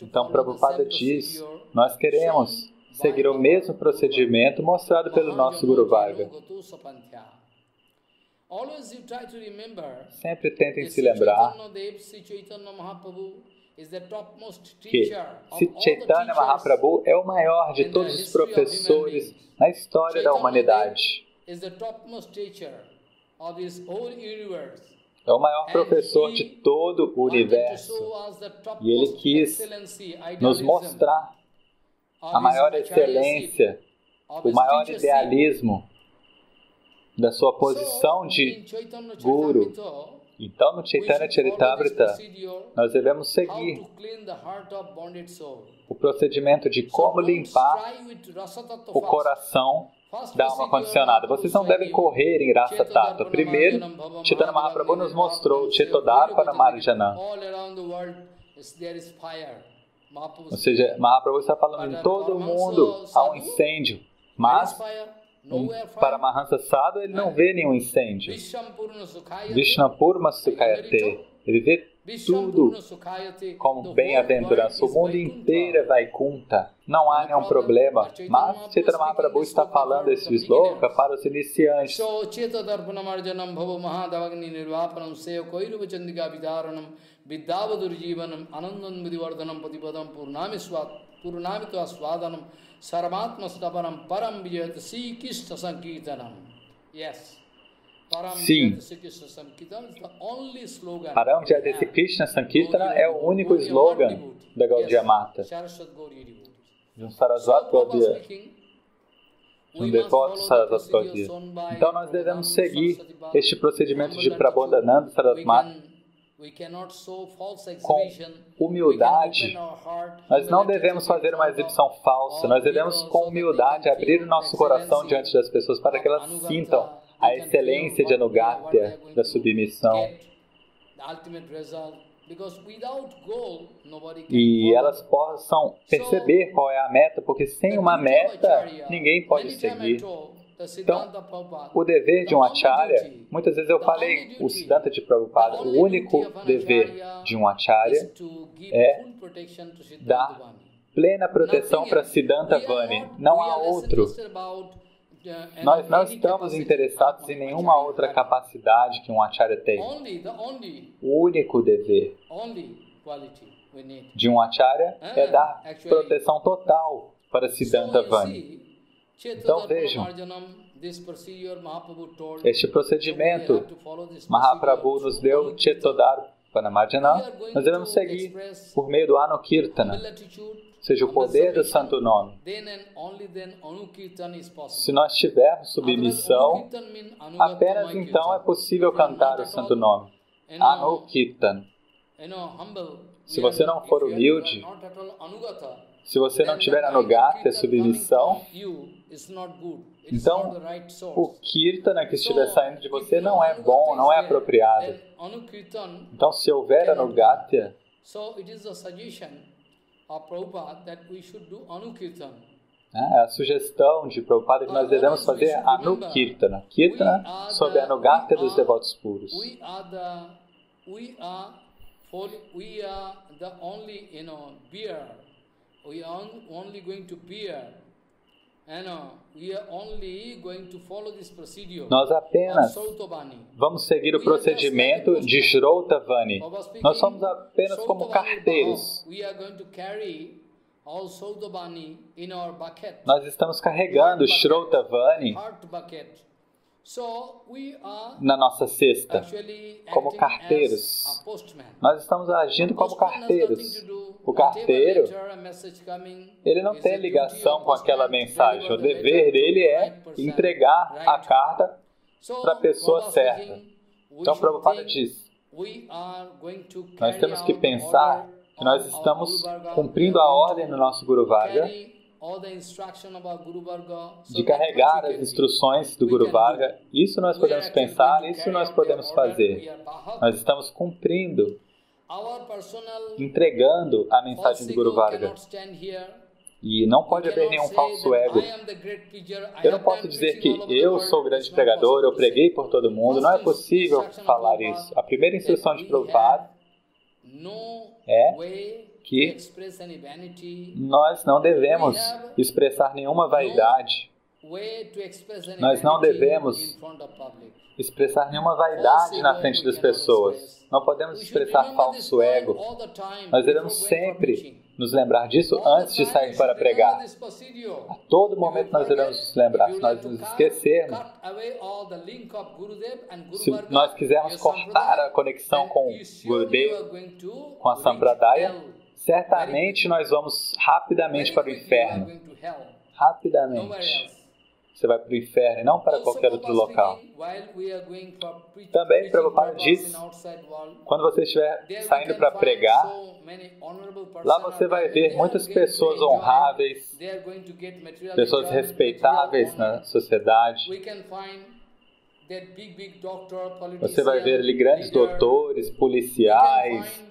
Então, Prabhupada diz, nós queremos seguir o mesmo procedimento mostrado pelo nosso Guru Varga. Sempre tentem se lembrar que Sri Chaitanya Mahaprabhu é o maior de todos os professores na história da humanidade. É o maior professor de todo o universo. E ele quis nos mostrar a maior excelência, o maior idealismo da sua posição de Guru. Então, no Chaitanya Charitamrita, nós devemos seguir o procedimento de como limpar o coração da alma condicionada. Vocês não devem correr em Rasa Tattva. Primeiro, Chaitanya Mahaprabhu nos mostrou Chetodarpana Marjana. Ou seja, Mahaprabhu está falando em todo mundo há um incêndio, mas para Mahansa Sadhu ele não vê nenhum incêndio. Vishnapurma Sukhayate. Ele vê tudo como bem-aventurança. O mundo inteiro é Vaikunta. Não há nenhum problema. Mas Chaitanya Mahaprabhu está falando esse sloka para os iniciantes. Sim, Param Jayate Krishna Sankirtana é o único slogan da Gaudiya Mata. De um Saraswati Gaudiya, de um devoto Saraswati Gaudiya. Então nós devemos seguir este procedimento de Prabodhananda Saraswati com humildade. Nós não devemos fazer uma exibição falsa. Nós devemos com humildade abrir o nosso coração diante das pessoas para que elas sintam a excelência de Anugatya, da submissão. E elas possam perceber qual é a meta, porque sem uma meta, ninguém pode seguir. Então, o dever de um acharya, muitas vezes eu falei o Siddhanta de Prabhupada, o único dever de um acharya é dar plena proteção para Siddhanta Vani. Não há outro. Nós não estamos interessados em nenhuma outra capacidade que um acharya tem. O único dever de um acharya é dar proteção total para Siddhanta Vani. Então vejam, este procedimento Mahaprabhu nos deu Chetodarpana Marjana, nós devemos seguir por meio do Anukirtana, ou seja, o poder do Santo Nome. Se nós tivermos submissão, apenas então é possível cantar o Santo Nome. Anukirtana. Se você não for humilde, se você não tiver Anugatya, submissão, então o Kirtana que estiver saindo de você não é bom, não é apropriado. Então, se houver Anugatya, A sugestão de Prabhupada que nós devemos fazer Anukirtana. Kirtana sob a Anugatya dos devotos puros. We are the only, bear. We are only going to bear. We are only going to follow this procedure. Nós apenas vamos seguir o procedimento de Shrautavani. Nós somos apenas como carteiros. Nós estamos carregando Shrautavani na nossa cesta, como carteiros. Nós estamos agindo como carteiros. O carteiro, ele não tem ligação com aquela mensagem. O dever dele é entregar a carta para a pessoa certa. Então, Prabhupada diz, nós temos que pensar que nós estamos cumprindo a ordem do nosso Guru Varga, de carregar as instruções do Guru Varga. Isso nós podemos pensar, isso nós podemos fazer. Nós estamos cumprindo, entregando a mensagem do Guru Varga. E não pode haver nenhum falso ego. Eu não posso dizer que eu sou o grande pregador, eu preguei por todo mundo. Não é possível falar isso. A primeira instrução de Prabhupada é que nós não devemos expressar nenhuma vaidade. Nós não devemos expressar nenhuma vaidade na frente das pessoas. Não podemos expressar falso ego. Nós devemos sempre nos lembrar disso antes de sair para pregar. A todo momento nós devemos nos lembrar. Se nós nos esquecermos, se nós quisermos cortar a conexão com o Gurudev, com a Sampradaya, certamente nós vamos rapidamente para o inferno. Rapidamente. Você vai para o inferno e não para qualquer outro local. Também, Prabhupada diz, quando você estiver saindo para pregar, lá você vai ver muitas pessoas honráveis, pessoas respeitáveis na sociedade. Você vai ver ali grandes doutores, policiais,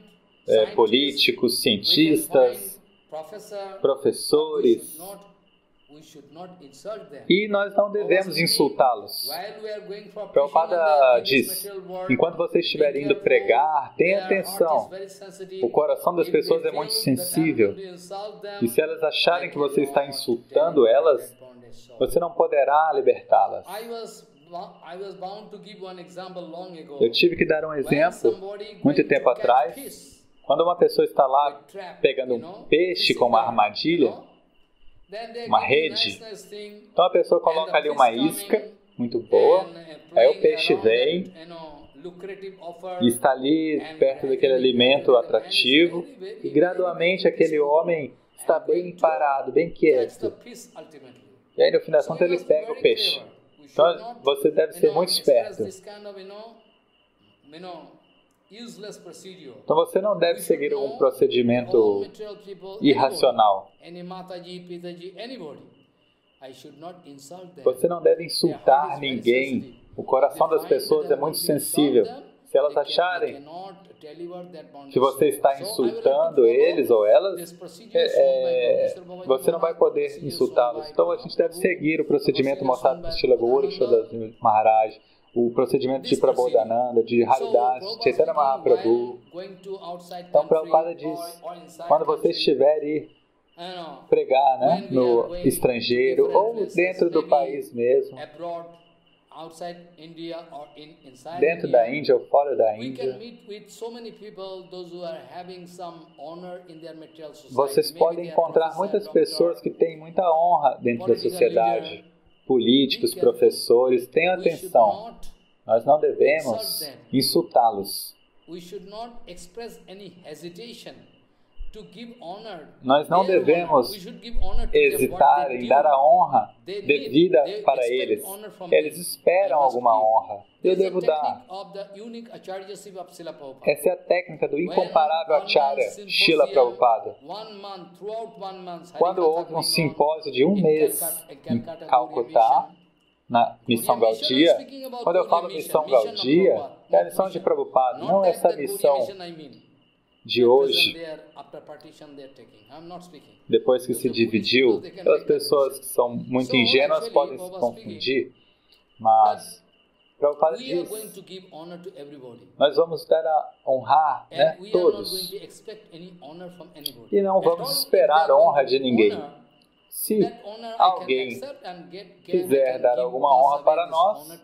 políticos, cientistas, professores. E nós não devemos insultá-los. Prabhupada diz, enquanto você estiver indo pregar, tenha atenção. O coração das pessoas é muito sensível. E se elas acharem que você está insultando elas, você não poderá libertá-las. Eu tive que dar um exemplo muito tempo atrás. Quando uma pessoa está lá pegando um peixe com uma armadilha, uma rede, então a pessoa coloca ali uma isca muito boa, aí o peixe vem e está ali perto daquele alimento atrativo e gradualmente aquele homem está bem parado, bem quieto. E aí no fim das contas ele pega o peixe. Então você deve ser muito esperto. Então você não deve seguir um procedimento irracional. Você não deve insultar ninguém. O coração das pessoas é muito sensível. Se elas acharem que você está insultando eles ou elas, você não vai poder insultá-los. Então a gente deve seguir o procedimento mostrado por Srila Gaura Maharaj, o procedimento de Prabodhananda, de Haridas, de Chaitanya Mahaprabhu. Então, Prabhupada diz, quando você estiver ir pregar no estrangeiro ou dentro do país mesmo, dentro da Índia ou fora da Índia, vocês podem encontrar muitas pessoas que têm muita honra dentro da sociedade. Políticos, professores, tenham atenção. Nós não devemos insultá-los. Nós não devemos hesitar em dar a honra devida para eles. Eles esperam alguma honra. Eu devo dar. Essa é a técnica do incomparável Acharya, Srila Prabhupada. Quando houve um simpósio de um mês em Calcutá, na Missão Gaudiya, quando eu falo Missão Gaudiya, é a missão de Prabhupada, não essa missão de hoje, depois que se dividiu, as pessoas que são muito ingênuas podem se confundir, mas Prabhupada diz, nós vamos honrar, né, todos, e não vamos esperar honra de ninguém. Se alguém quiser dar alguma honra para nós,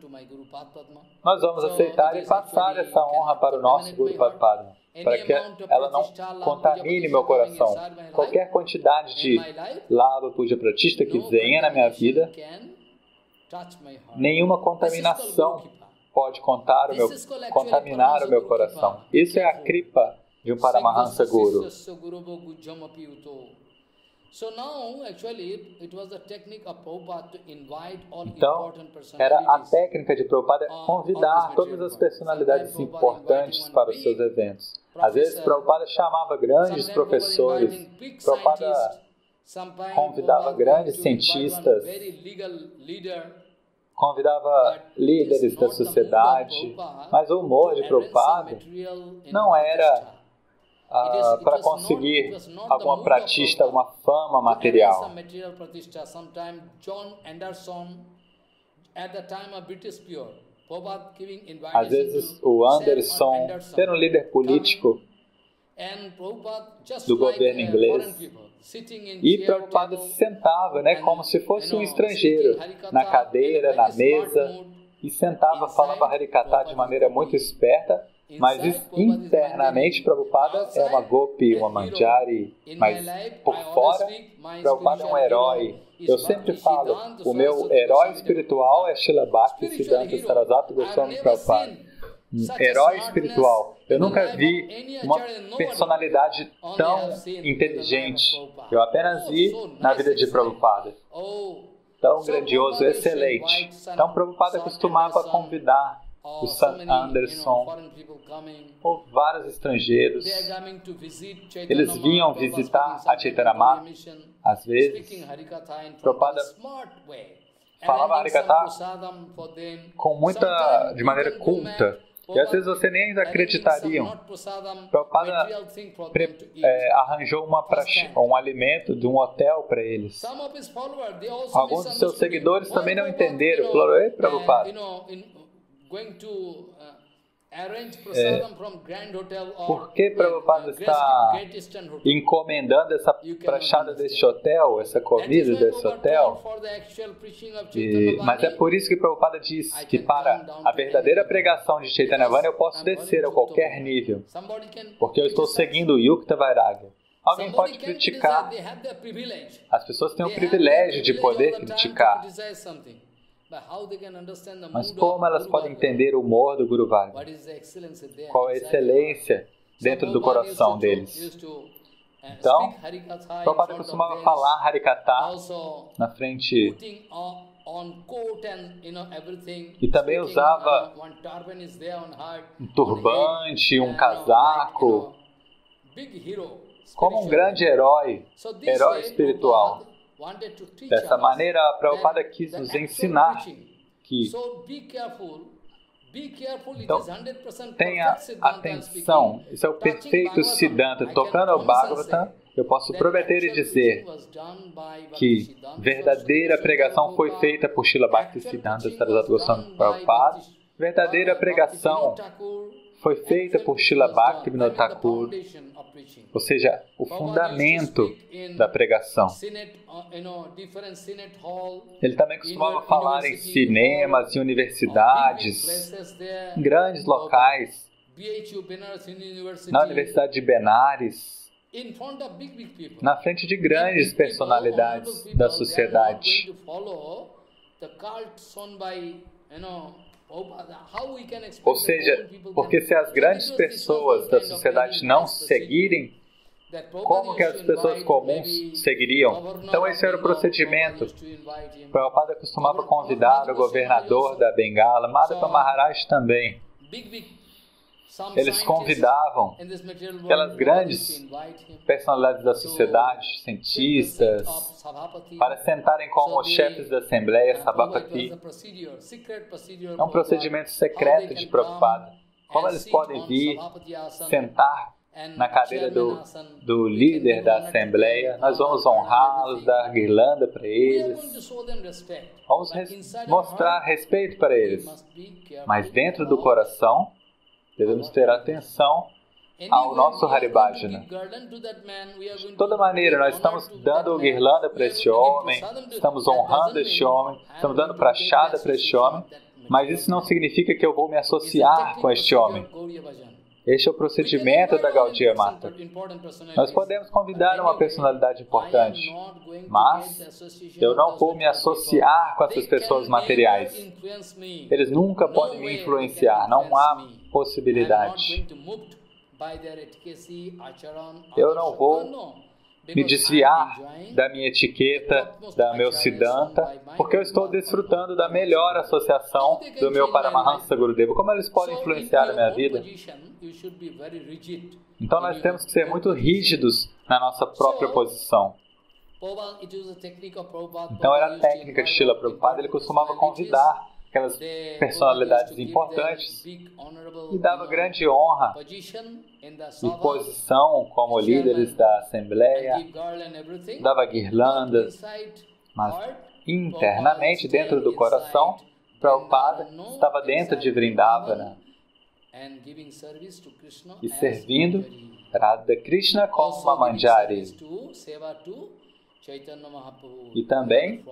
nós vamos aceitar e passar essa honra para o nosso Guru Padma, para que ela não contamine meu coração. Qualquer quantidade de lava, puja, pratista que venha na minha vida, nenhuma contaminação pode contaminar o meu coração. Isso é a kripa de um Paramahansa Guru. Então, era a técnica de Prabhupada convidar todas as personalidades importantes para os seus eventos. Às vezes, Prabhupada chamava grandes professores, Prabhupada convidava grandes cientistas, convidava líderes da sociedade, mas o humor de Prabhupada não era para conseguir alguma pratista, alguma fama material. Às vezes o Anderson era um líder político do governo inglês e Prabhupada se sentava, né, como se fosse um estrangeiro, na cadeira, na mesa, e sentava, falava Harikatha de maneira muito esperta, mas internamente Prabhupada é uma gopi, uma manjari, mas por fora Prabhupada é um herói. Eu sempre falo, o meu herói espiritual é Srila Bhaktisiddhanta Sarasvati Goswami Prabhupada. Herói espiritual. Eu nunca vi uma personalidade tão inteligente. Eu apenas vi na vida de Prabhupada. Tão grandioso, excelente. Então Prabhupada costumava convidar o Sam Anderson ou vários estrangeiros. Eles vinham visitar a Chaitanya Math. Às vezes, Prabhupada falava Harikatha de maneira culta. E às vezes você nem acreditariam. Prabhupada arranjou um alimento de um hotel para eles. Alguns dos seus seguidores também não entenderam. Falaram, ei, Prabhupada, por que Prabhupada está encomendando essa prachada desse hotel, essa comida desse hotel? Mas é por isso que Prabhupada diz que para a verdadeira pregação de Chaitanya Vana eu posso descer a qualquer nível, porque eu estou seguindo o Yukta Vairagya. Alguém pode criticar. As pessoas têm o privilégio de poder criticar. Mas como elas podem entender o humor do Guru Varga? Qual é a excelência dentro do coração deles? Então, Prabhupada costumava falar Harikatha na frente e também usava um turbante, um casaco, como um grande herói espiritual. Dessa maneira, a Prabhupada quis nos ensinar que, então, tenha atenção, isso é o perfeito Siddhanta. Tocando ao Bhagavatam, eu posso prometer e dizer que verdadeira pregação foi feita por Srila Bhaktisiddhanta Sarasvati Goswami Prabhupada, verdadeira pregação foi feita por Srila Bhaktivinoda Thakur, ou seja, o fundamento da pregação. Ele também costumava falar em cinemas, em universidades, em grandes locais, na Universidade de Benares, na frente de grandes personalidades da sociedade. Ou seja, porque se as grandes pessoas da sociedade não seguirem, como que as pessoas comuns seguiriam? Então esse era o procedimento. Prabhupada costumava convidar o governador da Bengala, Madhava Maharaj também. Eles convidavam aquelas grandes personalidades da sociedade, cientistas, para sentarem como chefes da Assembleia, Sabhapati. É um procedimento secreto de Prabhupada. Como eles podem vir, sentar na cadeira do líder da Assembleia, nós vamos honrá-los, dar guirlanda para eles, vamos mostrar respeito para eles. Mas dentro do coração, devemos ter atenção ao nosso Haribhajana. De toda maneira, nós estamos dando guirlanda para este homem, estamos honrando este homem, estamos dando prachada para este homem, mas isso não significa que eu vou me associar com este homem. Este é o procedimento da Gaudiya Mata. Nós podemos convidar uma personalidade importante, mas eu não vou me associar com essas pessoas materiais. Eles nunca podem me influenciar, não há possibilidade. Eu não vou me desviar da minha etiqueta, do meu Siddhanta, porque eu estou desfrutando da melhor associação do meu Paramahansa Gurudeva. Como eles podem influenciar a minha vida? Então nós temos que ser muito rígidos na nossa própria posição. Então era a técnica de Srila Prabhupada, ele costumava convidar aquelas personalidades importantes e dava grande honra e posição como líderes da Assembleia, dava guirlandas, mas internamente, dentro do coração, Prabhupada estava dentro de Vrindavana e servindo Radha Krishna como uma manjari e também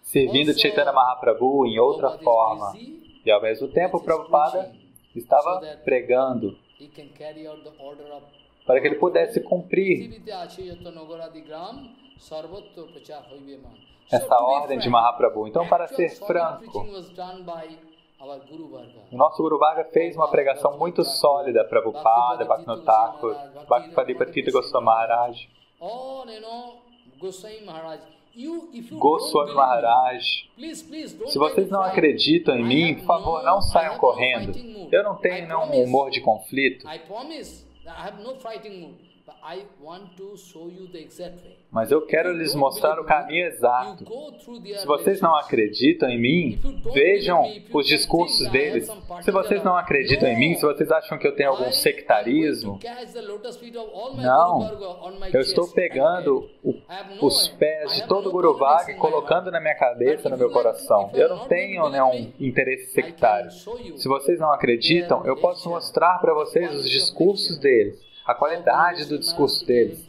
servindo Chaitanya Mahaprabhu em outra forma. E ao mesmo tempo, Prabhupada estava pregando para que ele pudesse cumprir essa ordem de Mahaprabhu. Então, para ser franco, o nosso Guru Varga fez uma pregação muito sólida para Prabhupada, Bhaktivinoda Thakur, Bhaktivedanta Goswami Maharaj, Goswami Maharaj. Se vocês não acreditam em mim, por favor, não saiam correndo. Eu não tenho nenhum humor de conflito. Mas eu quero lhes mostrar o caminho exato. Se vocês não acreditam em mim, vejam os discursos deles. Se vocês não acreditam em mim, se vocês acham que eu tenho algum sectarismo, não. Eu estou pegando os pés de todo Guru Varga e colocando na minha cabeça, no meu coração. Eu não tenho nenhum interesse sectário. Se vocês não acreditam, eu posso mostrar para vocês os discursos deles, a qualidade do discurso deles.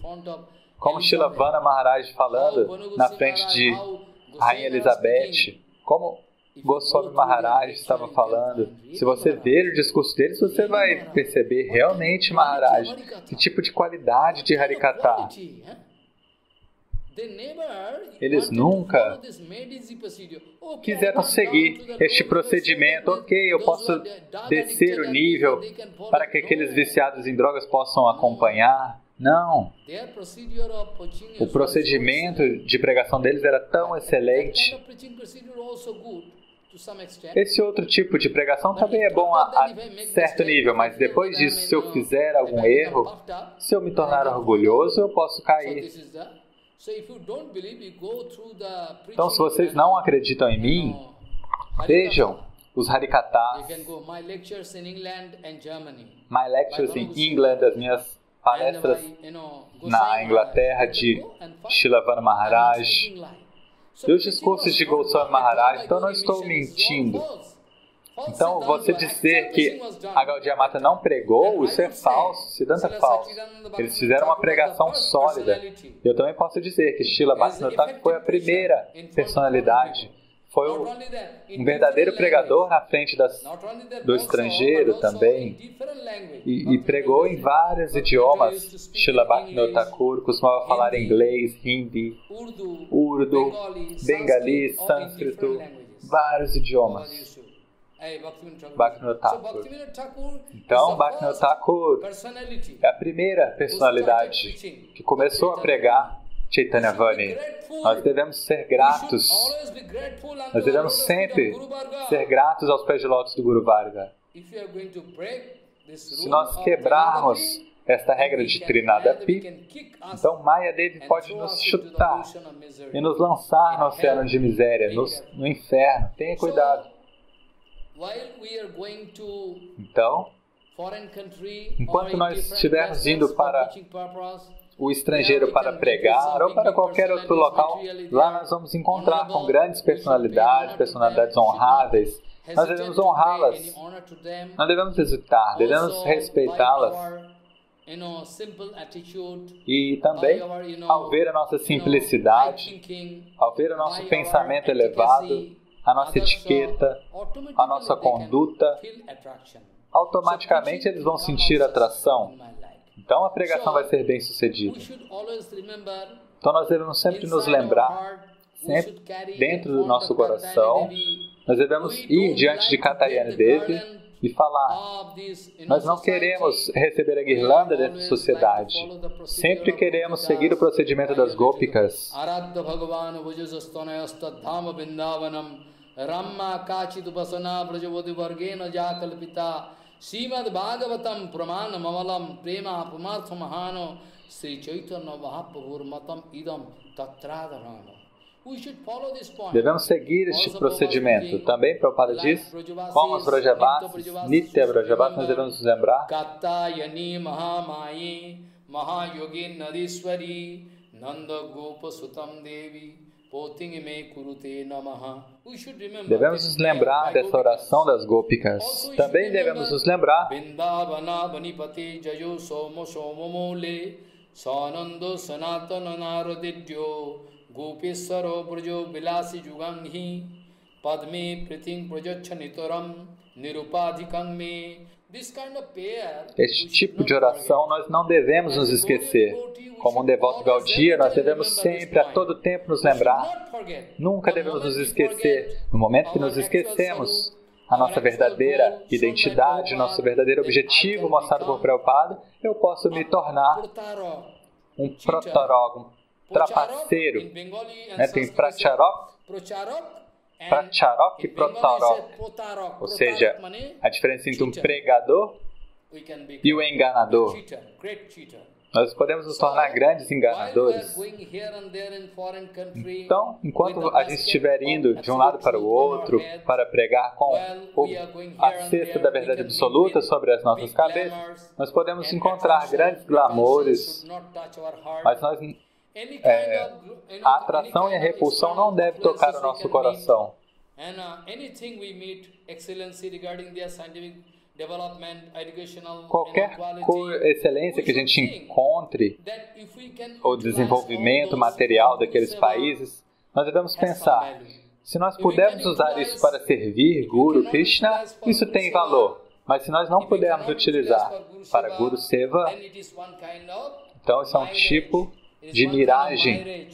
Como Srila Vana Maharaj falando na frente de Rainha Elizabeth, como Goswami Maharaj estava falando. Se você ver o discurso deles, você vai perceber realmente, Maharaj, que tipo de qualidade de Harikatha. Eles nunca quiseram seguir este procedimento. Ok, eu posso descer o nível para que aqueles viciados em drogas possam acompanhar. Não. O procedimento de pregação deles era tão excelente. Esse outro tipo de pregação também é bom a certo nível, mas depois disso, se eu fizer algum erro, se eu me tornar orgulhoso, eu posso cair. Então, se vocês não acreditam em mim, vejam os Harikathas, My Lectures in England, as minhas palestras na Inglaterra de Srila Vana Maharaj e os discursos de Goswami Maharaj. Então, não estou mentindo. Então, você dizer que a Gaudiya Mata não pregou, isso é falso, Siddhanta é falso. Eles fizeram uma pregação sólida. Eu também posso dizer que Srila Bhaktivinoda Thakur foi a primeira personalidade. Foi um verdadeiro pregador na frente do estrangeiro também. E pregou em vários idiomas. Srila Bhaktivinoda Thakur costumava falar inglês, hindi, urdu, bengali, sânscrito, vários idiomas. Bhaktivinoda Thakur. Então, Bhaktivinoda Thakur é a primeira personalidade que começou a pregar Chaitanya Vani. Nós devemos ser gratos. Nós devemos sempre ser gratos aos pés de lótus do Guru Varga. Se nós quebrarmos esta regra de Trinadapi, então Maya Devi pode nos chutar e nos lançar no oceano de miséria, no inferno. Tenha cuidado. Então, Enquanto nós estivermos indo para o estrangeiro para pregar ou para qualquer outro local, lá nós vamos encontrar com grandes personalidades, personalidades honráveis. Nós devemos honrá-las, não devemos hesitar, devemos respeitá-las. E também, ao ver a nossa simplicidade, ao ver o nosso pensamento elevado, a nossa etiqueta, a nossa conduta, automaticamente eles vão sentir atração. Então a pregação vai ser bem sucedida. Então nós devemos sempre nos lembrar, sempre dentro do nosso coração, nós devemos ir diante de Katyayani Devi e falar: nós não queremos receber a guirlanda dessa sociedade. Sempre queremos seguir o procedimento das Gopikas. Srimad Bhagavatam Pramana Mamalam Prema Pumartha Mahano Sri Chaitanya Mahaprabhur Matam Idam Tatradharana. Devemos seguir este procedimento. Também Prabhupada diz, como os Vrajavasis, Nitya Vrajavasis, nós devemos nos lembrar Katyayani Mahamayi Mahayogi Nadiswari Nanda Gopa Sutam Devi. Devemos nos lembrar dessa oração das Gopikas. Também devemos nos lembrar este tipo de oração nós não devemos nos esquecer. Como um devoto Gaudiya, nós devemos sempre, a todo tempo, nos lembrar. Nunca devemos nos esquecer. No momento que nos esquecemos, a nossa verdadeira identidade, o nosso verdadeiro objetivo mostrado por Prabhupada, eu posso me tornar um protarog, um trapaceiro. Tem pracharok e protarok. Ou seja, a diferença entre um pregador e o enganador. Nós podemos nos tornar grandes enganadores. Então, enquanto a gente estiver indo de um lado para o outro para pregar com a cesta da verdade absoluta sobre as nossas cabeças, nós podemos encontrar grandes glamoures, mas a atração e a repulsão não devem tocar o nosso coração. Qualquer excelência que a gente encontre, ou desenvolvimento material daqueles países, nós devemos pensar, se nós pudermos usar isso para servir Guru Krishna, isso tem valor. Mas se nós não pudermos utilizar para Guru Seva, então isso é um tipo de miragem,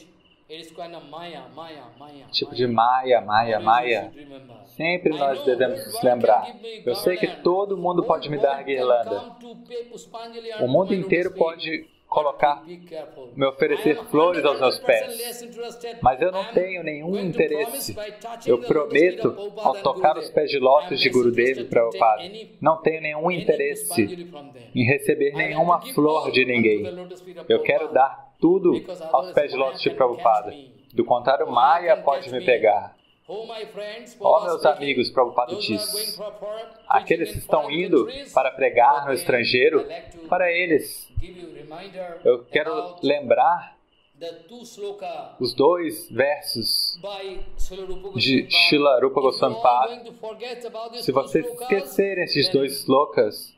tipo de Maya. Sempre nós devemos nos lembrar. Eu sei que todo mundo pode me dar guirlanda. O mundo inteiro pode me oferecer flores aos meus pés. Mas eu não tenho nenhum interesse. Eu prometo, ao tocar os pés de lótus de Gurudev e Prabhupada, não tenho nenhum interesse em receber nenhuma flor de ninguém. Eu quero dar tudo aos pés de lótus de Prabhupada. Do contrário, Maya pode me pegar. Meus amigos, Prabhupada diz, aqueles que estão indo para pregar no estrangeiro, para eles, eu quero lembrar os 2 versos de Srila Rupa Goswami Pada. Se vocês esquecerem esses 2 slokas,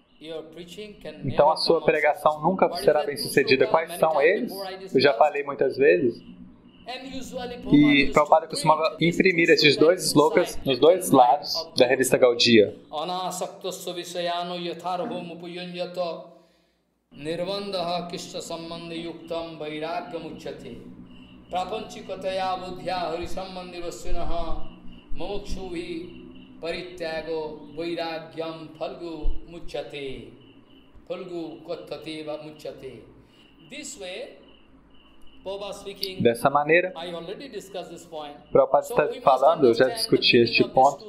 então a sua pregação nunca será bem sucedida. Quais são eles? Eu já falei muitas vezes. E Prabhupada costumava imprimir esses 2 slokas nos 2 lados da revista Gaudiya. Nirvandaha kishta sambandha yuktam vairagyam uchyate prapanchikataya buddhya hari sambandhi vasinaha mumukshubhi parityago vairagyam falgu muchyate falgu kattate va muchyate. This way, dessa maneira, Prabhupada está falando, eu já discuti este ponto.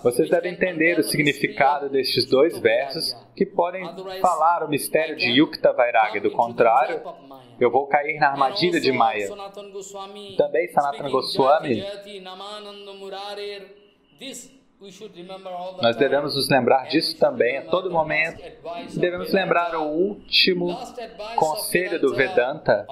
Vocês devem entender o significado destes 2 versos que podem falar o mistério de Yukta Vairagya. Do contrário, eu vou cair na armadilha de Maya. Também Sanatana Goswami Nós devemos nos lembrar disso também a todo momento. Devemos lembrar o último conselho do Vedanta.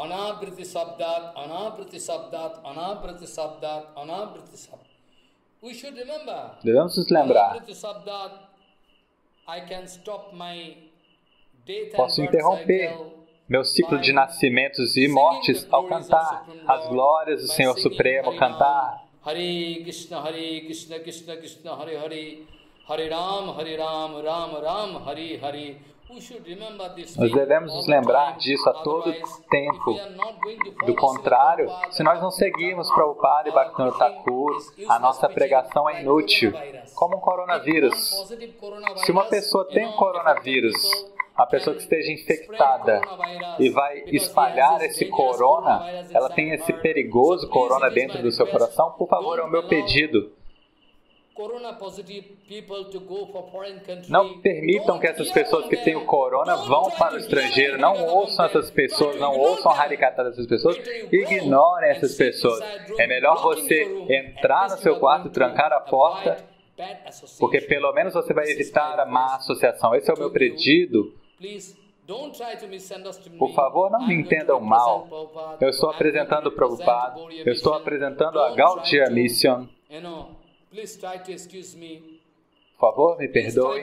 Devemos nos lembrar. Posso interromper meu ciclo de nascimentos e mortes ao cantar as glórias do Senhor Supremo, cantar Hare Krishna, Krishna Krishna, Hare Hare, Hare Ram, Ram Ram, Hare Hare. Nós devemos nos lembrar disso a todo tempo. Do contrário, se nós não seguirmos Prabhupada e Bhaktivinoda Thakur, a nossa pregação é inútil, como um coronavírus. Se uma pessoa tem um coronavírus, a pessoa que esteja infectada e vai espalhar esse corona, ela tem esse perigoso corona dentro do seu coração, por favor, é o meu pedido. Não permitam que essas pessoas que têm o corona vão para o estrangeiro. Não ouçam essas pessoas, não ouçam a Harikata dessas pessoas. Ignorem essas pessoas. É melhor você entrar no seu quarto, trancar a porta, porque pelo menos você vai evitar a má associação. Esse é o meu pedido. Por favor, não me entendam mal. Eu estou apresentando o Prabhupada. Eu estou apresentando a Gaudiya Mission. Por favor, me perdoe.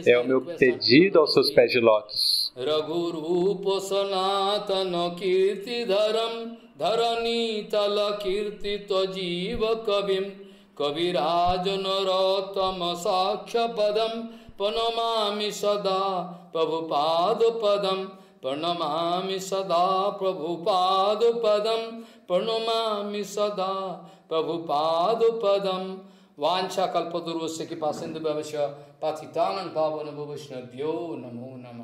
É o meu pedido aos seus pés de lótus. Raghurupa sanatana kirti dharam dharani tala kirti tajiva kavim kavirajana ratama saksha padam pranamami sada prabhupada padam pranamami sada prabhupada padam pranamami sada prabhupada padam Vancha kalpadurvasya ki pasindu bhavasya patitanam pavana bhavasya namo namo